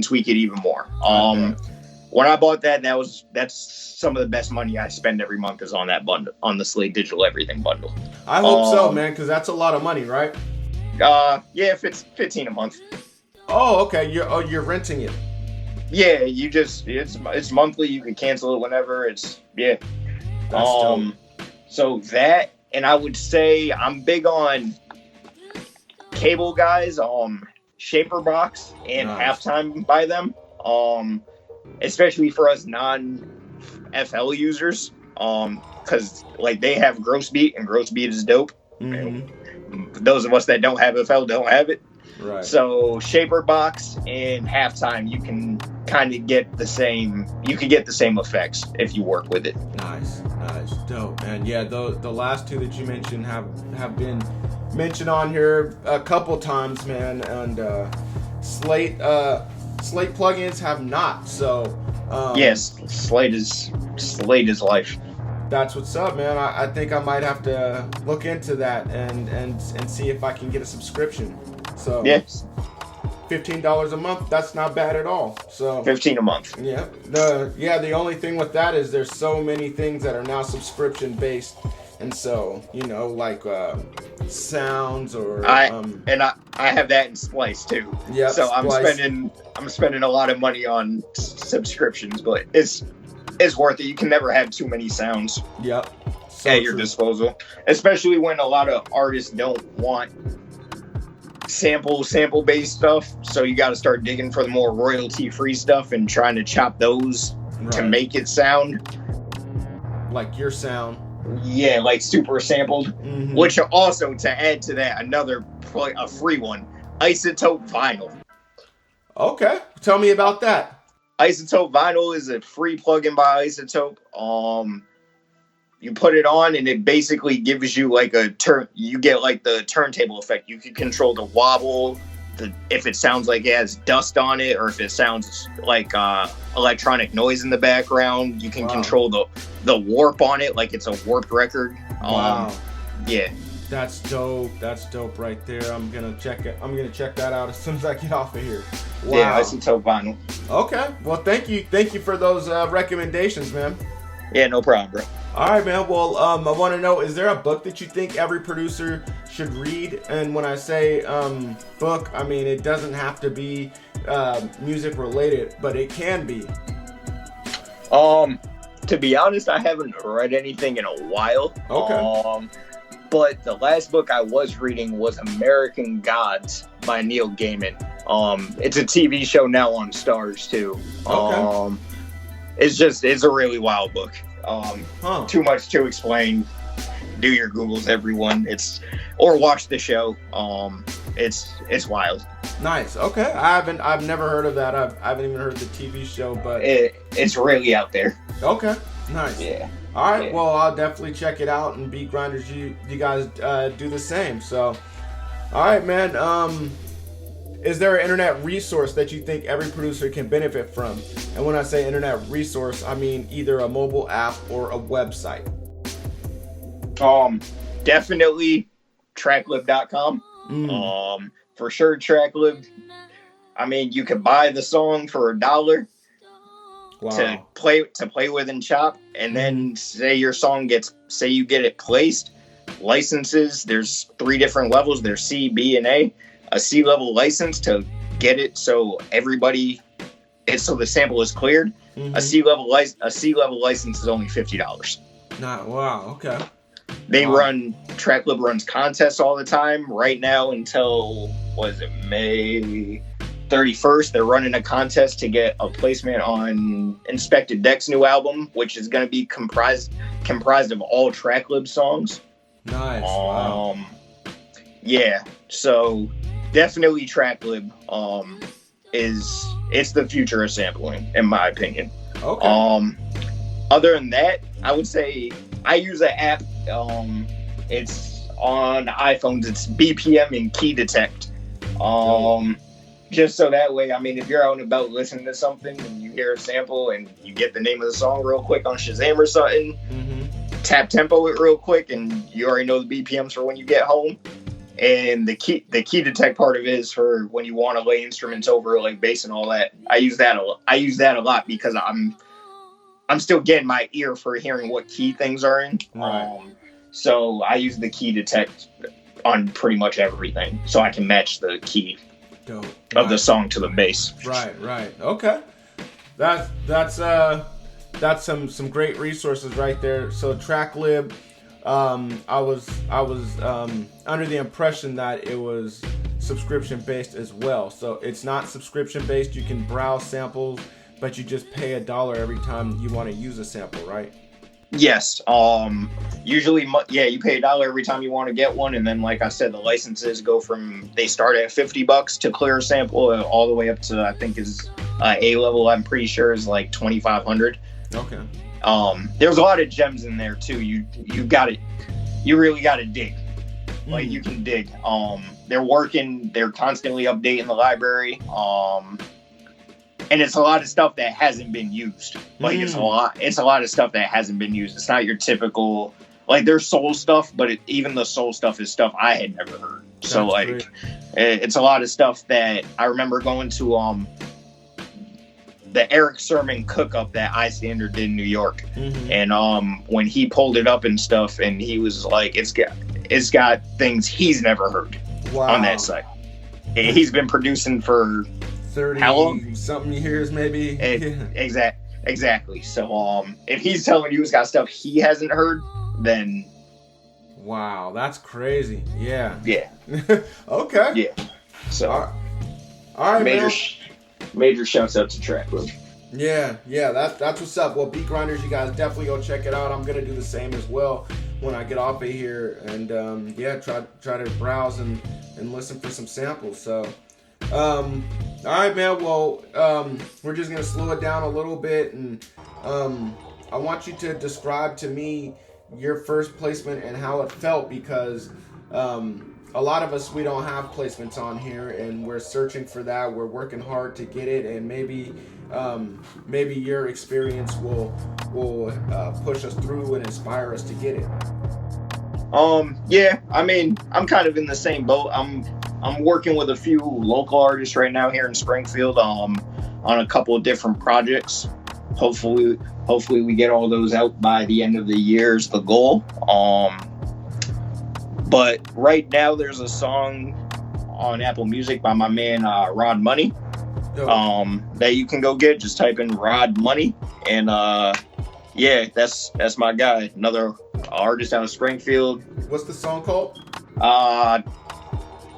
tweak it even more. When I bought that's some of the best money I spend every month is on that bundle, on the Slate Digital Everything Bundle. I hope so, man, because that's a lot of money, right? Yeah, if it's $15 a month. Oh, okay. You're renting it. Yeah, it's monthly. You can cancel it whenever. That's dope. So that, and I would say I'm big on cable guys, Shaper Box and Halftime by them. Especially for us non-FL users, because like they have Gross Beat and Gross Beat is dope. Mm-hmm. Those of us that don't have FL don't have it. Right. So Shaper Box and Halftime, you can kind of get the same. You can get the same effects if you work with it. Nice, dope. And yeah, the last two that you mentioned have been mentioned on here a couple times, man. And Slate plugins have not. So yes, Slate is life. That's what's up, man. I think I might have to look into that and see if I can get a subscription. So yes, $15 a month. That's not bad at all. So $15 a month. Yeah. The only thing with that is there's so many things that are now subscription based, and so like sounds or I I have that in Splice too. Yeah. So Splice. I'm spending a lot of money on subscriptions, but it's worth it. You can never have too many sounds Yep. So at your true. disposal, especially when a lot of artists don't want sample based stuff. So you got to start digging for the more royalty free stuff and trying to chop those to Right. make it sound. Like your sound. Yeah, like super sampled. Mhm. Which also, to add to that, a free one, Isotope Vinyl. Okay. Tell me about that. Isotope Vinyl is a free plugin by Isotope. You put it on and it basically gives you like you get like the turntable effect. You can control the wobble, if it sounds like it has dust on it, or if it sounds like electronic noise in the background. You can control the warp on it, like it's a warped record. Wow. Yeah. That's dope. That's dope right there. I'm gonna check it. I'm gonna check that out as soon as I get off of here. Wow. Yeah, Isotope Vinyl. Okay. Well, thank you. Thank you for those recommendations, man. Yeah, no problem, bro. All right, man. Well, I want to know, is there a book that you think every producer should read? And when I say book, I mean it doesn't have to be music related, but it can be. To be honest, I haven't read anything in a while. Okay. But the last book I was reading was American Gods by Neil Gaiman. It's a TV show now on Stars too. Okay. It's a really wild book. Too much to explain. Do your Googles, everyone. Or watch the show. It's wild. Nice. Okay. I've never heard of that. I haven't even heard of the TV show, but It's really out there. okay. Nice. Yeah. All right. Yeah. Well, I'll definitely check it out, and Beat Grinders, you guys do the same. So, all right, man. Is there an internet resource that you think every producer can benefit from? And when I say internet resource, I mean either a mobile app or a website. Definitely Tracklib.com. For sure, Tracklib. I mean, you can buy the song for $1 Wow. to play with and chop, and then say you get it placed. Licenses, there's 3 different levels. There's C, B, and A. A C level license to get it so so the sample is cleared. A C level license is only $50. Wow. Okay. Tracklib runs contests all the time. Right now until May 31st, they're running a contest to get a placement on Inspected Deck's new album, which is going to be comprised of all Tracklib songs. Nice. Wow. Yeah. So definitely Tracklib it's the future of sampling, in my opinion. Okay. Other than that, I would say I use an app. It's on iPhones. It's BPM and Key Detect. Just so that way, I mean, if you're out and about listening to something and you hear a sample and you get the name of the song real quick on Shazam or something, tap tempo it real quick, and you already know the BPMs for when you get home. And the key detect part of it is for when you want to lay instruments over, like bass and all that. I use that a lot because I'm still getting my ear for hearing what key things are in. Right. So I use the key detect on pretty much everything, so I can match the key Dope. of the song to the bass. Right. Okay. That's some great resources right there. So Tracklib, I was under the impression that it was subscription based as well. So it's not subscription based. You can browse samples, but you just pay $1 every time you want to use a sample, right? Yes. Usually, you pay $1 every time you want to get one, and then, like I said, the licenses they start at $50 to clear a sample, all the way up to, I think is A level. I'm pretty sure is like $2,500. Okay. There's a lot of gems in there too. You really got to dig. Like you can dig. They're constantly updating the library. And it's a lot of stuff that hasn't been used. Like it's a lot of stuff that hasn't been used. It's not your typical, like there's soul stuff, but even the soul stuff is stuff I had never heard. So That's like great. It's a lot of stuff that I remember going to the Eric Sermon cook-up that iStandard did in New York. And when he pulled it up and stuff, and he was like, it's got things he's never heard on that site. He's been producing for 30 how long? Something years, maybe. Exactly. So if he's telling you he's got stuff he hasn't heard, then wow, that's crazy. Yeah. Okay. Yeah. So all right, major shouts out to Tracklib. Yeah, that's what's up. Well, Beat Grinders, you guys definitely go check it out. I'm gonna do the same as well when I get off of here, and try to browse and listen for some samples. So, all right, man. Well, we're just gonna slow it down a little bit, and I want you to describe to me your first placement and how it felt, because a lot of us, we don't have placements on here, and we're searching for that. We're working hard to get it, and maybe your experience will push us through and inspire us to get it. Yeah, I mean, I'm kind of in the same boat. I'm working with a few local artists right now here in Springfield on a couple of different projects. Hopefully we get all those out by the end of the year is the goal. But right now there's a song on Apple Music by my man Rod Money. That you can go get. Just type in Rod Money, and that's my guy. Another artist out of Springfield. What's the song called?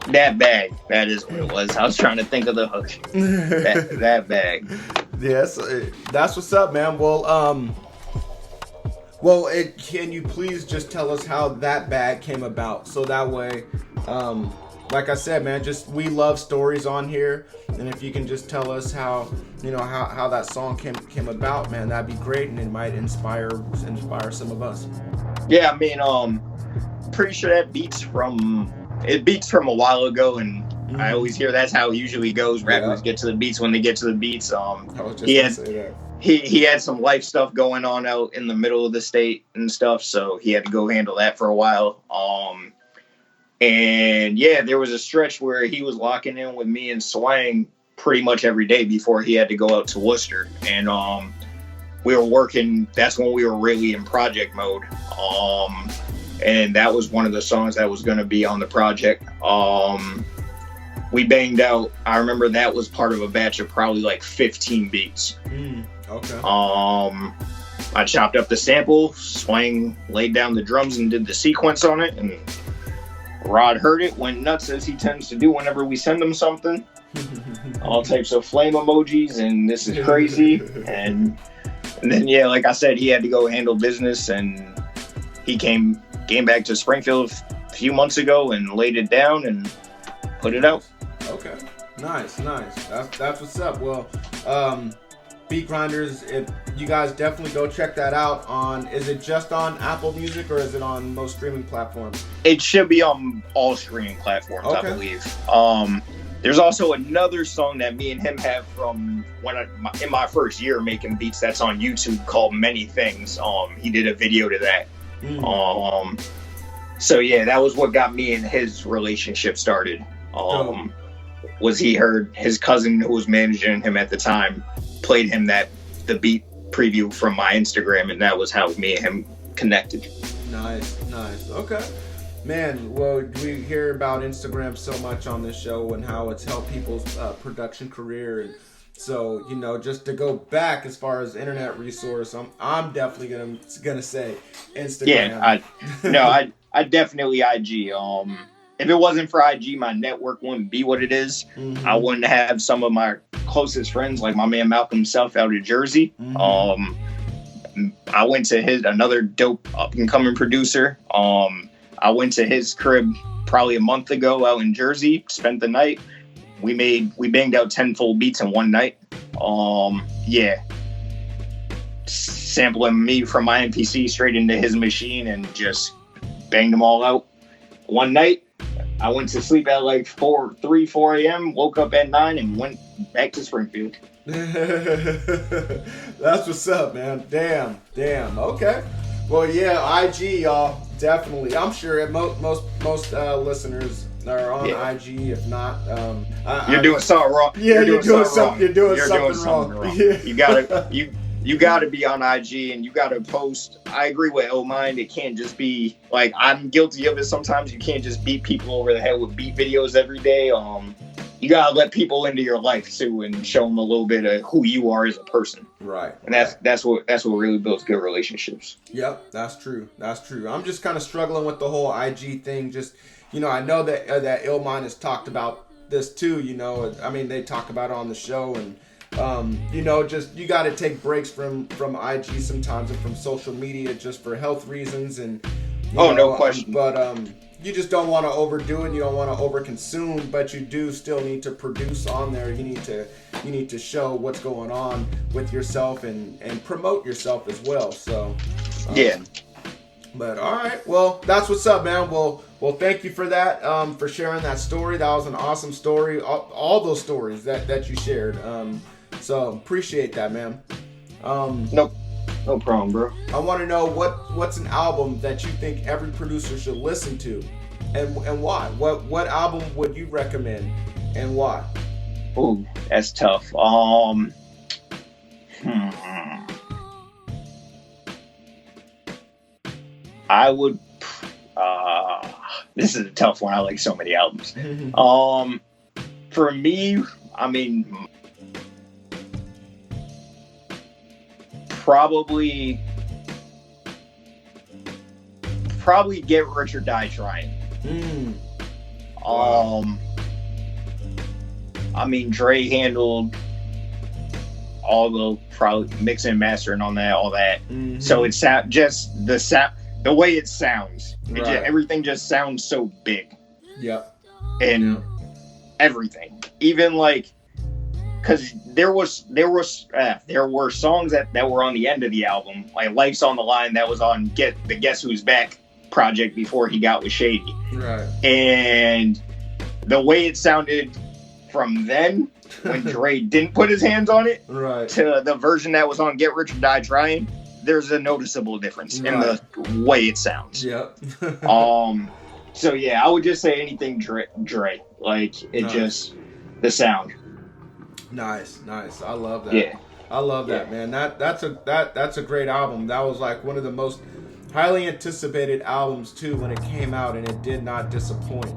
That Bag. That is what it was. I was trying to think of the hook. that Bag. Yes, that's what's up, man. Can you please just tell us how That Bag came about, so that way, like I said, man, we love stories on here, and if you can just tell us how that song came about, man, that'd be great, and it might inspire some of us. Yeah, I mean, pretty sure that beats from a while ago, and I always hear that's how it usually goes. Rappers get to the beats when they get to the beats. I was just gonna say that. He had some life stuff going on out in the middle of the state and stuff, so he had to go handle that for a while. And there was a stretch where he was locking in with me and Swang pretty much every day before he had to go out to Worcester. And we were working, that's when we were really in project mode. And that was one of the songs that was going to be on the project. We banged out, I remember that was part of a batch of probably like 15 beats. Okay. I chopped up the sample, Swang laid down the drums and did the sequence on it, and Rod heard it, went nuts as he tends to do whenever we send him something. All types of flame emojis, and this is crazy. and then like I said, he had to go handle business, and he came back to Springfield a few months ago and laid it down and put it out. Okay, nice. That's what's up. Well, Beat Grinders, you guys definitely go check that out is it just on Apple Music, or is it on most streaming platforms? It should be on all streaming platforms, okay. I believe. There's also another song that me and him have from in my first year making beats that's on YouTube called Many Things. He did a video to that. So that was what got me and his relationship started. Was he heard his cousin who was managing him at the time played him the beat preview from my Instagram, and that was how me and him connected. Nice. Okay. Man, well, we hear about Instagram so much on this show and how it's helped people's production career, and so just to go back as far as internet resource, I'm definitely gonna say Instagram. Yeah, I definitely IG. If it wasn't for IG, my network wouldn't be what it is. Mm-hmm. I wouldn't have some of my closest friends, like my man Malcolm himself out of Jersey. Mm-hmm. I went to another dope up and coming producer. I went to his crib probably a month ago out in Jersey, spent the night. We banged out 10 full beats in one night. Sampling me from my MPC straight into his machine and just banged them all out one night. I went to sleep at like 4 a.m., woke up at 9 and went back to Springfield. That's what's up, man. Damn. Okay. Well, IG, y'all, definitely. I'm sure most listeners are on IG. If not, you're doing something wrong. Yeah, you're doing something wrong. Yeah. You gotta be on IG, and you gotta post. I agree with Mind. It can't just be like, I'm guilty of it sometimes. You can't just beat people over the head with beat videos every day. you gotta let people into your life too and show them a little bit of who you are as a person. Right. And that's what really builds good relationships. Yep, that's true. That's true. I'm just kind of struggling with the whole IG thing. Just, I know that Illmind has talked about this too. I mean, they talk about it on the show, and just you got to take breaks from IG sometimes and from social media just for health reasons. And no question. But you just don't want to overdo it. You don't want to overconsume, but you do still need to produce on there. You need to show what's going on with yourself and promote yourself as well. So yeah. But all right, well, that's what's up, man. Well, thank you for that, for sharing that story. That was an awesome story. All those stories that you shared. So appreciate that, man. No problem, bro. I want to know what's an album that you think every producer should listen to, and why? What album would you recommend, and why? Ooh, that's tough. I would. This is a tough one. I like so many albums. For me, I mean, probably Get Rich or Die Trying. I mean, Dre handled all the probably mixing and mastering on that, all that. So it's just the way it sounds. Right. Everything just sounds so big. Yep. And everything, even like, because there were songs that were on the end of the album, like Life's on the Line, that was on the Guess Who's Back project before he got with Shady. Right. And the way it sounded from then, when Dre didn't put his hands on it, right, to the version that was on Get Rich or Die Trying, there's a noticeable difference in the way it sounds. Yep. So yeah, I would just say anything Dre. Like it just the sound. Nice. I love that. Yeah. I love that, man. That's a great album. That was like one of the most highly anticipated albums too when it came out, and it did not disappoint.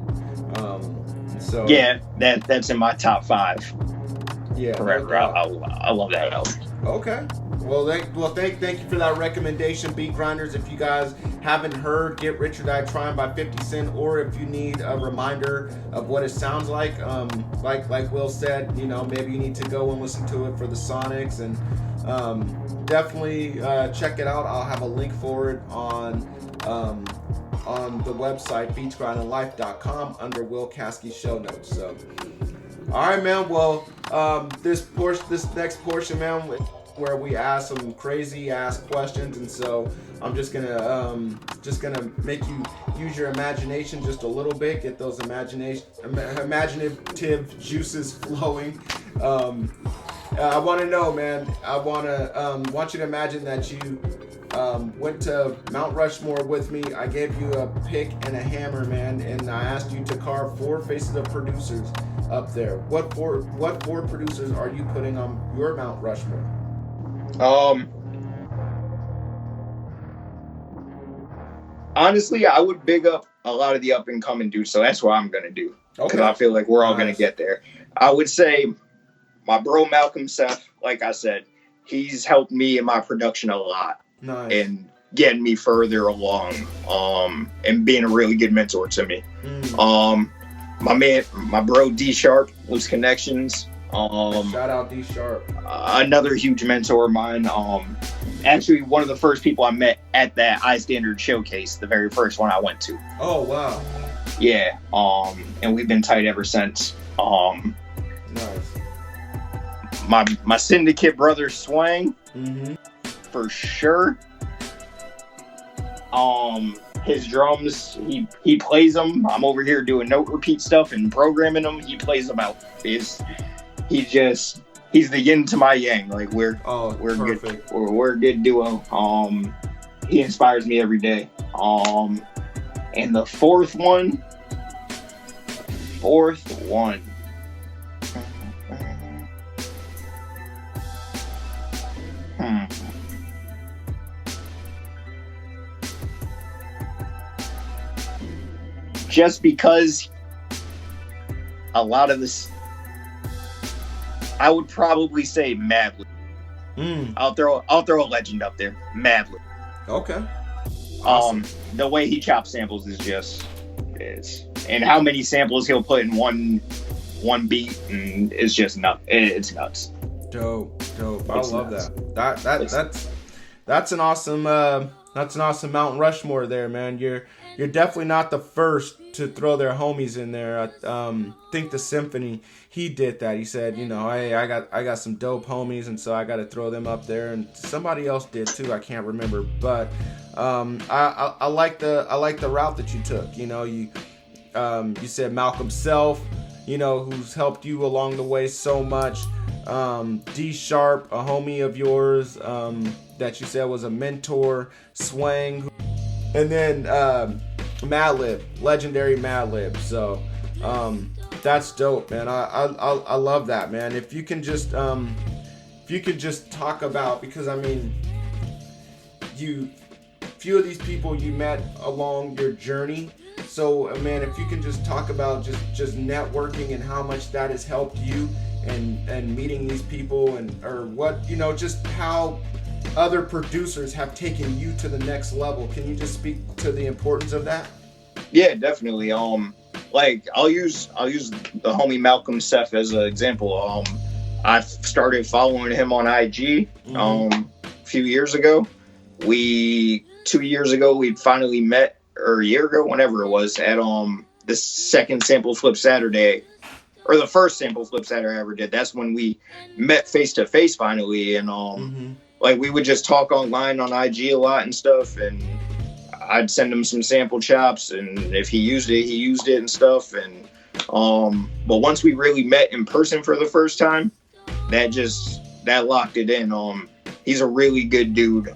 So yeah, that's in my top 5. Yeah, forever. I love that album. Okay. Well, thank you for that recommendation, Beat Grinders. If you guys haven't heard Get Rich or Die Trying by 50 Cent, or if you need a reminder of what it sounds like Will said, maybe you need to go and listen to it for the Sonics, and definitely check it out. I'll have a link for it on the website beatsgrindandlife.com under Will Katzki show notes. So, all right, man. Well, this next portion, man, where we ask some crazy ass questions, and so I'm just gonna make you use your imagination just a little bit, get those imaginative juices flowing. I want to know, man. I want you to imagine that you went to Mount Rushmore with me. I gave you a pick and a hammer, man, and I asked you to carve 4 faces of producers up there. What four producers are you putting on your Mount Rushmore? Honestly, I would big up a lot of the up and coming dudes, so that's what I'm gonna do. Because I feel like we're all gonna get there. I would say my bro Malcolm Seth, like I said, he's helped me in my production a lot. Nice. And getting me further along, and being a really good mentor to me. My bro D Sharp, Loose Connections. Shout out D Sharp. Another huge mentor of mine. Actually, one of the first people I met at that iStandard showcase, the very first one I went to. Oh wow. Yeah. And we've been tight ever since. Nice. My Syndicate brother Swang, for sure. His drums, he plays them. I'm over here doing note repeat stuff and programming them. He plays them out. He's the yin to my yang. Like we're perfect. good. We're a good duo. He inspires me every day. And the fourth one. Just because a lot of I would probably say Madlib. I'll throw a legend up there, Madlib. Okay. Awesome. The way he chops samples and how many samples he'll put in one beat, and it's just nuts. It's nuts. Dope. I love that. That's an awesome Mount Rushmore there, man. You're definitely not the first to throw their homies in there. I think the Symphony, he did that. He said, hey, I got some dope homies, and so I got to throw them up there. And somebody else did too. I can't remember, but I like the route that you took. You said Malcolm Self, who's helped you along the way so much. D Sharp, a homie of yours that you said was a mentor. Swang, and then Madlib, legendary Madlib. So that's dope, man. I love that, man. If you can just talk about, because I mean, few of these people you met along your journey. So man, if you can just talk about just networking and how much that has helped you and meeting these people or what, just how other producers have taken you to the next level. Can you just speak to the importance of that? Yeah, definitely. Like I'll use the homie Malcolm Seth as an example. I started following him on IG a few years ago. 2 years ago we finally met, or a year ago, whenever it was, at the second Sampleflip Saturday, or the first Sampleflip Saturday I ever did. That's when we met face to face finally, and like we would just talk online on IG a lot and stuff, and I'd send him some sample chops, and if he used it and stuff. And but once we really met in person for the first time, that locked it in. He's a really good dude.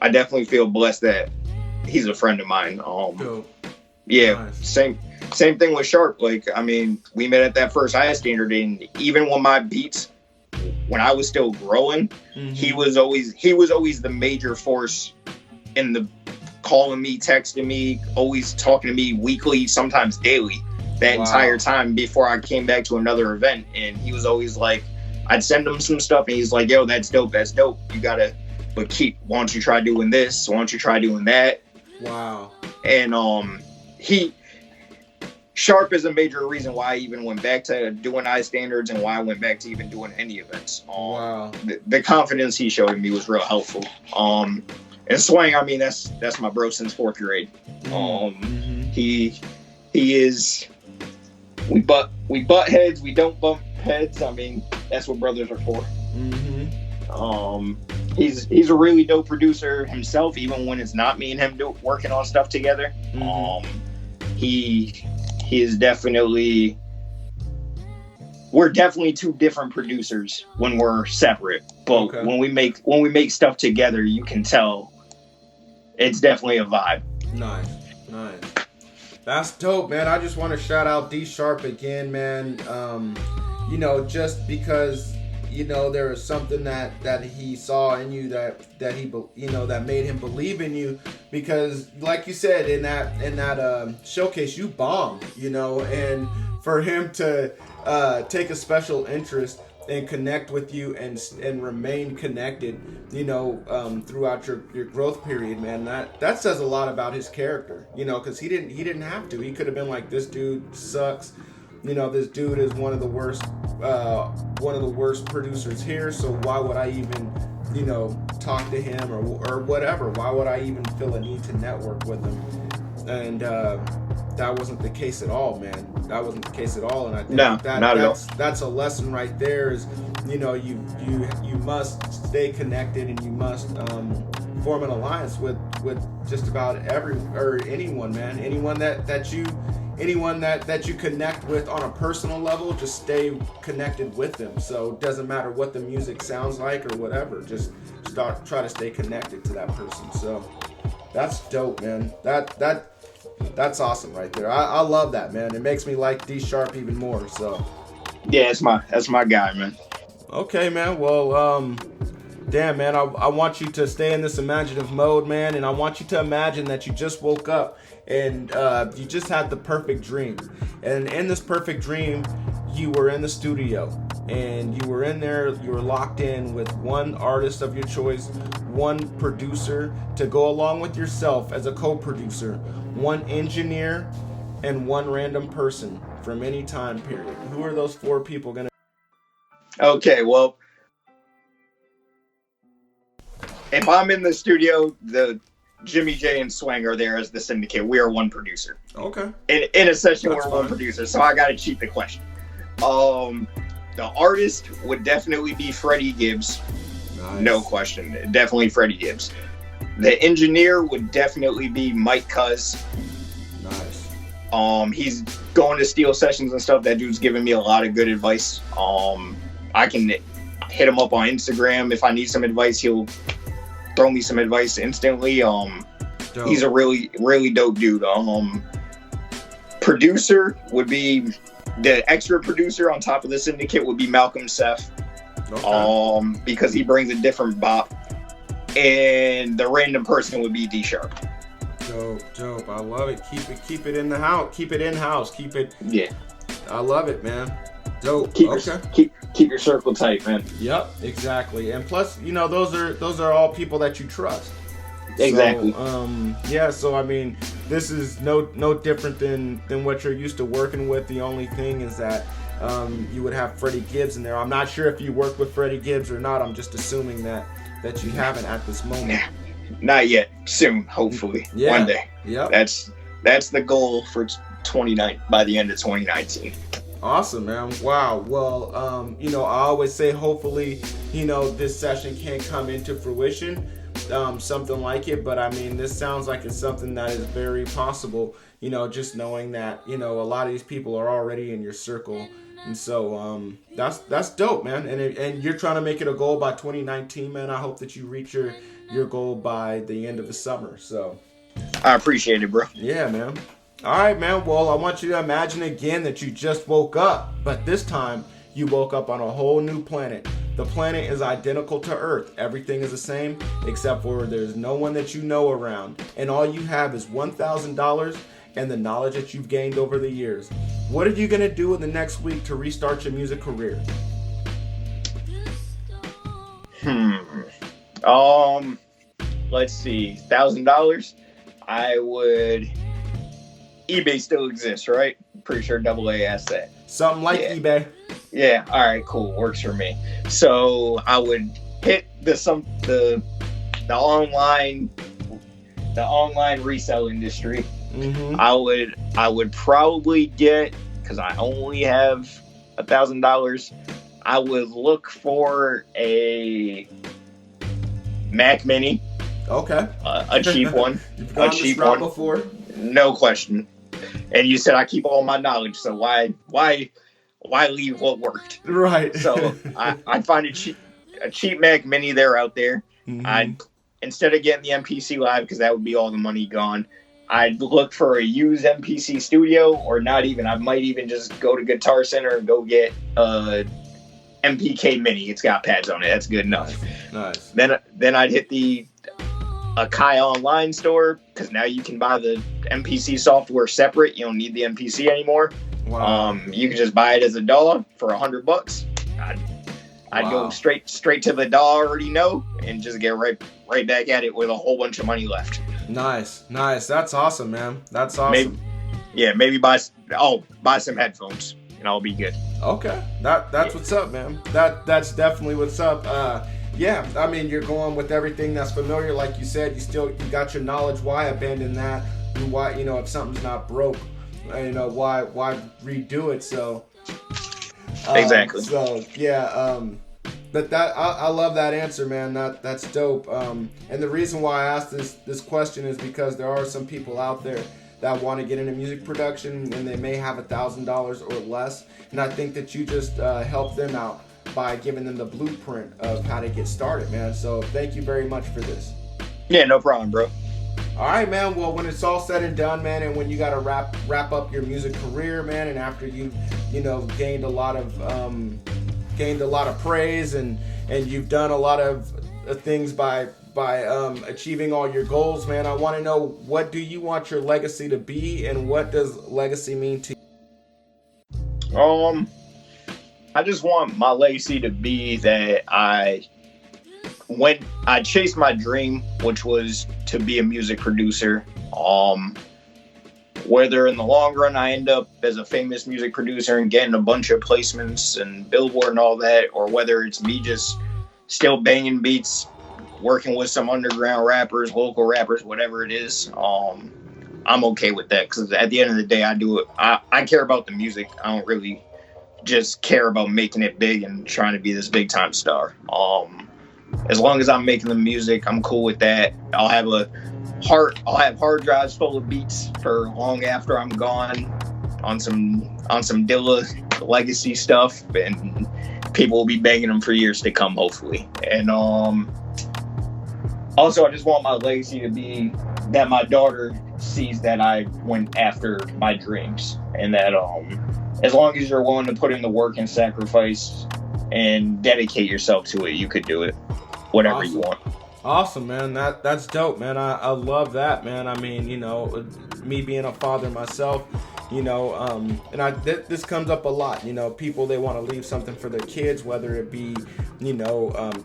I definitely feel blessed that he's a friend of mine. Yeah, nice. Same thing with Sharp. Like, I mean, we met at that first iStandard, and even when my beats, when I was still growing, he was always the major force in the calling me, texting me, always talking to me weekly, sometimes daily, that entire time before I came back to another event. And he was always like, I'd send him some stuff, and he's like, yo, that's dope. You gotta, but why don't you try doing this? Why don't you try doing that? Wow. And Sharp is a major reason why I even went back to doing iStandards and why I went back to even doing any events. Wow. The confidence he showed in me was real helpful. And Swang, I mean, that's my bro since 4th grade. He is, we butt heads, we don't bump heads. I mean, that's what brothers are for. He's a really dope producer himself, even when it's not me and him working on stuff together. He is definitely, we're definitely two different producers when we're separate, but when we make stuff together, you can tell it's definitely a vibe. Nice. That's dope, man. I just want to shout out D Sharp again, man. Just because there was something that he saw in you that he that made him believe in you, because like you said in that showcase, you bombed, and for him to take a special interest and connect with you and remain connected, throughout your growth period, man, that says a lot about his character, because he didn't have to. He could have been like, this dude sucks. This dude is one of the worst producers here, so why would I even, talk to him or whatever? Why would I even feel a need to network with him? And that wasn't the case at all, man. That wasn't the case at all, and I think that's a lesson right there. Is you must stay connected, and you must form an alliance with just about anyone, man. Anyone that you connect with on a personal level, just stay connected with them. So it doesn't matter what the music sounds like or whatever, just try to stay connected to that person. So that's dope, man. That's awesome right there. I love that, man. It makes me like D Sharp even more. So yeah, that's my guy, man. Okay, man. Well, damn, man, I want you to stay in this imaginative mode, man, and I want you to imagine that you just woke up and you just had the perfect dream. And in this perfect dream, you were in the studio and you were in there, you were locked in with one artist of your choice, one producer to go along with yourself as a co-producer, one engineer, and one random person from any time period, who are those 4 people going to be? Okay, well, if I'm in the studio, the Jimmy J and Swang are there as the Syndicate. We are one producer. Okay. In a session, That's we're fine. one producer, so I gotta cheat the question. The artist would definitely be Freddie Gibbs. Nice. No question. Definitely Freddie Gibbs. The engineer would definitely be Mike Cuz. Nice. He's going to Steel Sessions and stuff. That dude's giving me a lot of good advice. I can hit him up on Instagram if I need some advice. He'll throw me some advice instantly. Dope. He's a really, really dope dude. Producer would be the extra producer on top of the Syndicate would be Malcolm Seth. Okay. Because he brings a different bop. And the random person would be D Sharp. Dope. I love it. Keep it in the house. Keep it in house. Keep it. Yeah. I love it, man. Dope. Keep your circle tight, man. Yep, exactly. And plus, those are all people that you trust. Exactly. So, so I mean, this is no different than what you're used to working with. The only thing is that you would have Freddie Gibbs in there. I'm not sure if you work with Freddie Gibbs or not. I'm just assuming that you haven't at this moment. Not yet. Soon, hopefully. Yeah. One day. Yep. That's the goal for by the end of 2019. Awesome, man. Wow. Well, I always say hopefully, this session can come into fruition, something like it. But I mean, this sounds like it's something that is very possible, just knowing that, a lot of these people are already in your circle. And so that's dope, man. And you're trying to make it a goal by 2019, man. I hope that you reach your goal by the end of the summer. So I appreciate it, bro. yeah, man. All right, man. Well, I want you to imagine again that you just woke up, but this time you woke up on a whole new planet. The planet is identical to Earth. Everything is the same except for there's no one that you know around, and all you have is $1,000 and the knowledge that you've gained over the years. What are you going to do in the next week to restart your music career? Let's see. $1,000. I would. eBay still exists, right? Pretty sure AA asked that. Something like eBay. Yeah. All right. Cool. Works for me. So I would hit the online resale industry. Mm-hmm. I would probably get, because I only have $1,000. I would look for a Mac Mini. Okay. A cheap one. You've gone this route before. No question. And you said I keep all my knowledge, so why leave what worked? Right. So I'd find a cheap Mac Mini there out there. Mm-hmm. Instead of getting the MPC Live, because that would be all the money gone, I'd look for a used MPC Studio, or not even. I might even just go to Guitar Center and go get a MPK Mini. It's got pads on it. That's good enough. Nice. Then I'd hit a Kai online store, because now you can buy the MPC software separate. You don't need the MPC anymore. Wow. You can just buy it as a DAW for $100. I'd go straight to the DAW I already know and just get right back at it with a whole bunch of money left. Nice. That's awesome, man. That's awesome. Maybe buy some headphones and I'll be good. Okay. That's what's up, man. That's definitely what's up. Yeah, I mean, you're going with everything that's familiar, like you said. You got your knowledge. Why abandon that? And why, if something's not broke, why redo it? So exactly. So yeah, but I love that answer, man. That's dope. And the reason why I asked this question is because there are some people out there that want to get into music production and they may have $1,000 or less, and I think that you just help them out by giving them the blueprint of how to get started, man. So thank you very much for this. Yeah, no problem, bro. All right, man. Well, when it's all said and done, man, and when you got to wrap up your music career, man, and after you gained a lot of praise and you've done a lot of things by achieving all your goals, man, I want to know, what do you want your legacy to be, and what does legacy mean to you? I just want my legacy to be that when I chased my dream, which was to be a music producer, whether in the long run I end up as a famous music producer and getting a bunch of placements and Billboard and all that, or whether it's me just still banging beats, working with some underground rappers, local rappers, whatever it is, I'm okay with that, because at the end of the day, I care about the music. I don't really just care about making it big and trying to be this big time star. As long as I'm making the music, I'm cool with that. I'll have hard drives full of beats for long after I'm gone on some Dilla legacy stuff, and people will be banging them for years to come, hopefully. And also, I just want my legacy to be that my daughter sees that I went after my dreams, and that as long as you're willing to put in the work and sacrifice and dedicate yourself to it, you could do it, whatever you want. Awesome, man. That's dope, man. I love that, man. I mean, me being a father myself, and this comes up a lot. People, they want to leave something for their kids, whether it be,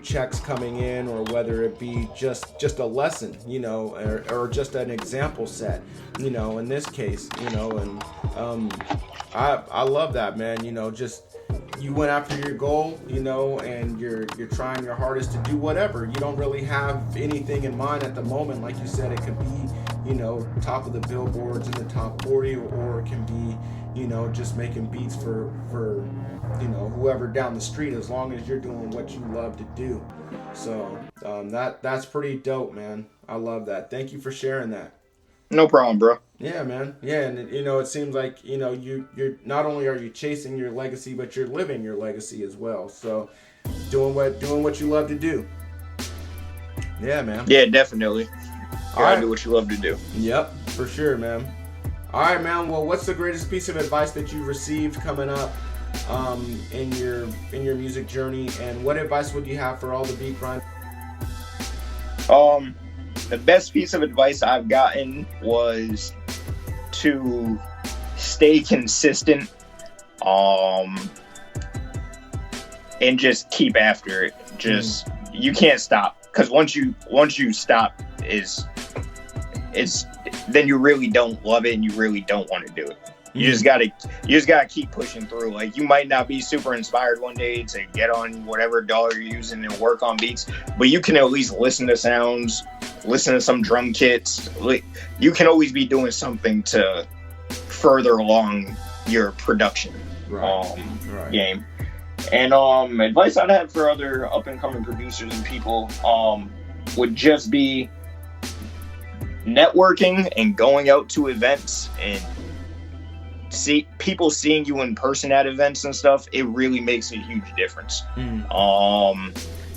checks coming in, or whether it be just a lesson, or just an example set, in this case, and I love that, man. Just you went after your goal, and you're trying your hardest to do whatever. You don't really have anything in mind at the moment. Like you said, it could be, top of the billboards in the top 40, or it can be, just making beats for whoever down the street, as long as you're doing what you love to do. So that's pretty dope, man. I love that. Thank you for sharing that. No problem, bro. Yeah, man. Yeah, and it seems like you're not only are you chasing your legacy, but you're living your legacy as well. So doing what you love to do. Yeah, man. Yeah, definitely. Gotta do what you love to do. Yep, for sure, man. All right, man. Well, what's the greatest piece of advice that you've received coming up in your music journey, and what advice would you have for all the beat grind? The best piece of advice I've gotten was to stay consistent, and just keep after it. Just you can't stop, because once you stop, then you really don't love it, and you really don't want to do it. You just gotta keep pushing through. Like, you might not be super inspired one day to get on whatever DAW you're using and work on beats, but you can at least listen to sounds, listen to some drum kits. You can always be doing something to further along your production game. And advice I'd have for other up and coming producers and people would just be networking and going out to events and people seeing you in person at events and stuff. It really makes a huge difference.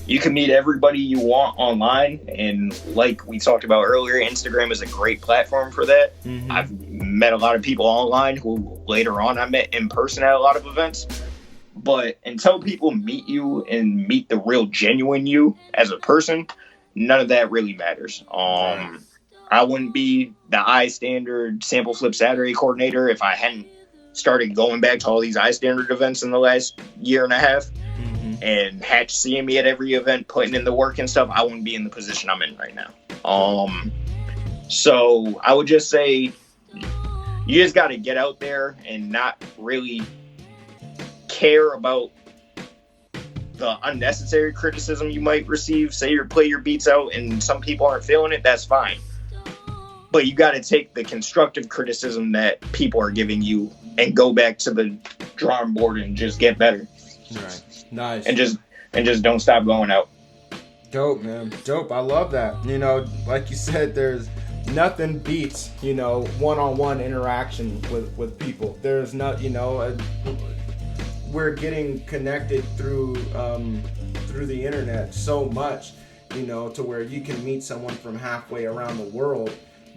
You can meet everybody you want online, and like we talked about earlier, Instagram is a great platform for that. I've met a lot of people online who later on I met in person at a lot of events, but until people meet you and meet the real genuine you as a person, none of that really matters. I wouldn't be the iStandard Sampleflip Saturday Coordinator if I hadn't started going back to all these iStandard events in the last year and a half, and Hatch seeing me at every event, putting in the work and stuff. I wouldn't be in the position I'm in right now. So I would just say you just got to get out there and not really care about the unnecessary criticism you might receive. Say you play your beats out and some people aren't feeling it, that's fine. But you got to take the constructive criticism that people are giving you and go back to the drawing board and just get better. Right. Nice. And just don't stop going out. Dope, man. Dope. I love that. Like you said, there's nothing beats, one-on-one interaction with people. There's not, we're getting connected through the internet so much, to where you can meet someone from halfway around the world.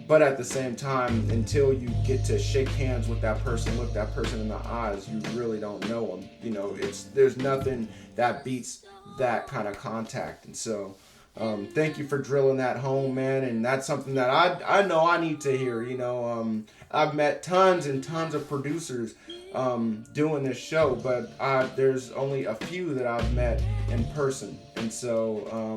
But at the same time, until you get to shake hands with that person, look that person in the eyes, you really don't know them. There's nothing that beats that kind of contact. And so, Thank you for drilling that home, man. And that's something that I know I need to hear. I've met tons and tons of producers doing this show, but there's only a few that I've met in person. And so,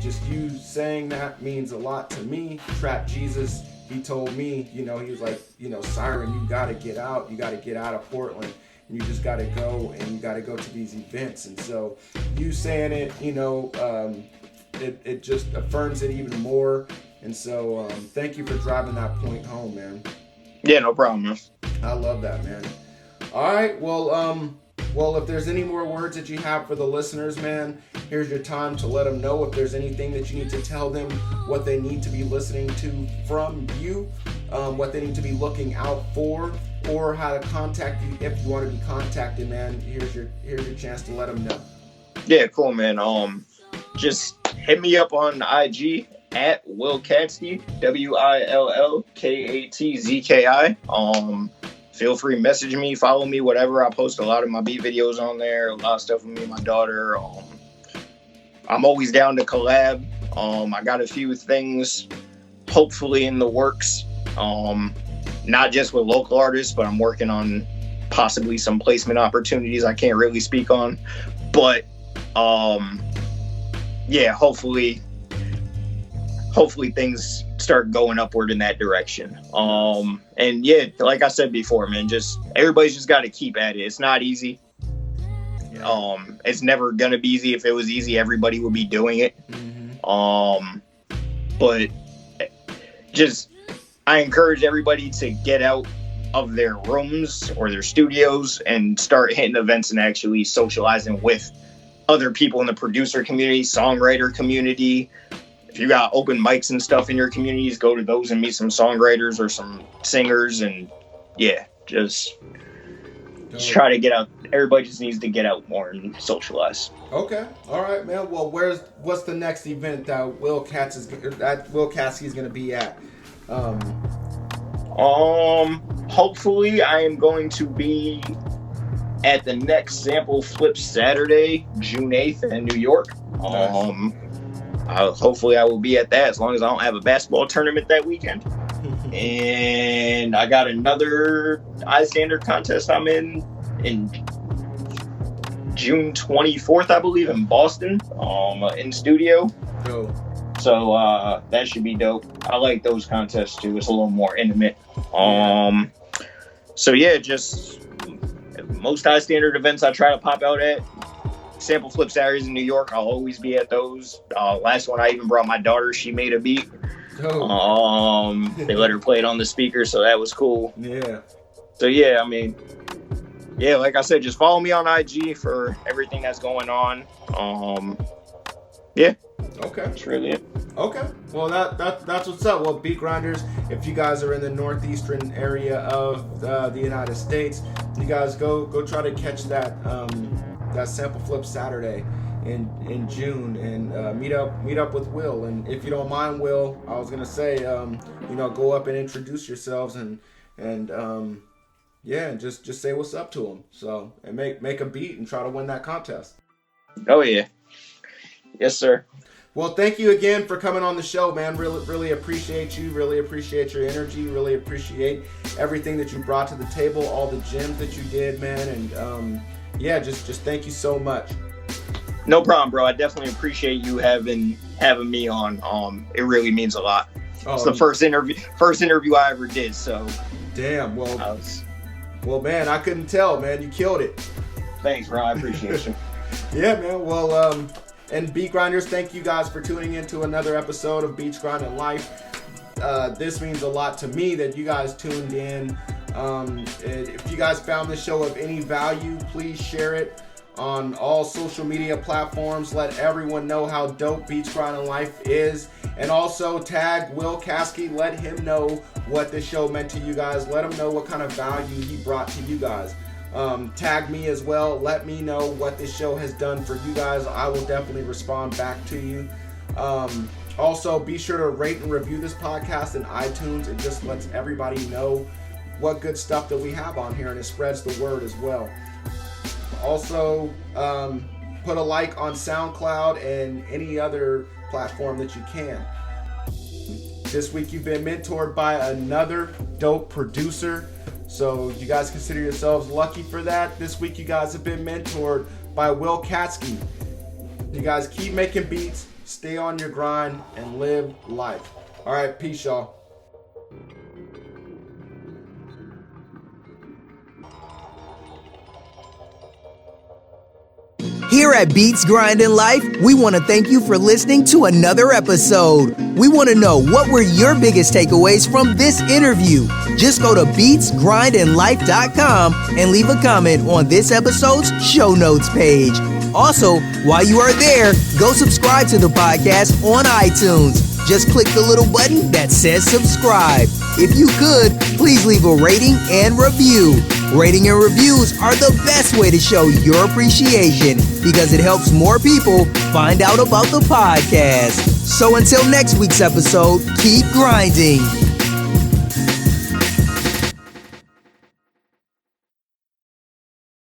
just you saying that means a lot to me. Trap Jesus, he told me, he was like, Siren, you got to get out. You got to get out of Portland. And you just got to go, and you got to go to these events. And so you saying it, it just affirms it even more. And so thank you for driving that point home, man. Yeah, no problem, man. I love that, man. All right, well, if there's any more words that you have for the listeners, man, here's your time to let them know if there's anything that you need to tell them, what they need to be listening to from you, what they need to be looking out for, or how to contact you if you want to be contacted, man. Here's your chance to let them know. Yeah, cool, man. Just hit me up on IG at Will Katzki, WILLKATZKI. Feel free to message me, follow me, whatever. I post a lot of my beat videos on there, a lot of stuff with me and my daughter. I'm always down to collab. I got a few things hopefully in the works. Not just with local artists, but I'm working on possibly some placement opportunities I can't really speak on. But yeah, hopefully things start going upward in that direction. And yeah, like I said before, man, everybody's just got to keep at it. It's not easy. It's never gonna be easy. If it was easy, everybody would be doing it. But I encourage everybody to get out of their rooms or their studios and start hitting events and actually socializing with other people in the producer community, songwriter community. If you got open mics and stuff in your communities, go to those and meet some songwriters or some singers. And yeah, just try to get out. Everybody just needs to get out more and socialize. Okay. All right, man. Well, what's the next event that Will Katzki is going to be at? Hopefully I am going to be at the next Sampleflip Saturday, June 8th in New York. Nice. Hopefully I will be at that as long as I don't have a basketball tournament that weekend. And I got another iStandard contest I'm in June 24th, I believe, in Boston, in studio. Dope. So that should be dope. I like those contests too. It's a little more intimate. So yeah, just most iStandard events I try to pop out at. Sampleflip Saturdays in New York, I'll always be at those. Last one I even brought my daughter. She made a beat. They let her play it on the speaker, so that was cool. Yeah. So yeah, I mean, yeah, like I said, just follow me on IG for everything that's going on. Yeah. Okay. That's really it. Okay. Well, that's what's up. Well, Beat Grinders, if you guys are in the northeastern area of the United States, you guys go try to catch that Sampleflip Saturday in June and meet up with Will. And if you don't mind, Will, I was gonna say, go up and introduce yourselves and just say what's up to him. So and make a beat and try to win that contest. Oh yeah. Yes, sir. Well, thank you again for coming on the show, man. Really appreciate you. Really appreciate your energy. Really appreciate everything that you brought to the table, all the gems that you did, man. And just thank you so much. No problem, bro. I definitely appreciate you having me on. It really means a lot. It's the first interview I ever did. So, damn. Well, man, I couldn't tell, man. You killed it. Thanks, bro. I appreciate you. Yeah, man. Well, and Beat Grinders, thank you guys for tuning in to another episode of Beats Grinding Life. This means a lot to me that you guys tuned in. If you guys found this show of any value, please share it on all social media platforms. Let everyone know how dope Beats Grinding Life is. And also tag Will Katzki. Let him know what this show meant to you guys. Let him know what kind of value he brought to you guys. Tag me as well. Let me know what this show has done for you guys. I will definitely respond back to you. Also, be sure to rate and review this podcast in iTunes. It just lets everybody know what good stuff that we have on here, and it spreads the word as well. Also, put a like on SoundCloud and any other platform that you can. This week you've been mentored by another dope producer, so you guys consider yourselves lucky for that. This week you guys have been mentored by Will Katzki. You guys keep making beats, stay on your grind, and live life. All right, peace, y'all. Here at Beats Grind in Life, we want to thank you for listening to another episode. We want to know, what were your biggest takeaways from this interview? Just go to beatsgrindinlife.com and leave a comment on this episode's show notes page. Also, while you are there, go subscribe to the podcast on iTunes. Just click the little button that says subscribe. If you could, please leave a rating and review. Rating and reviews are the best way to show your appreciation because it helps more people find out about the podcast. So until next week's episode, keep grinding.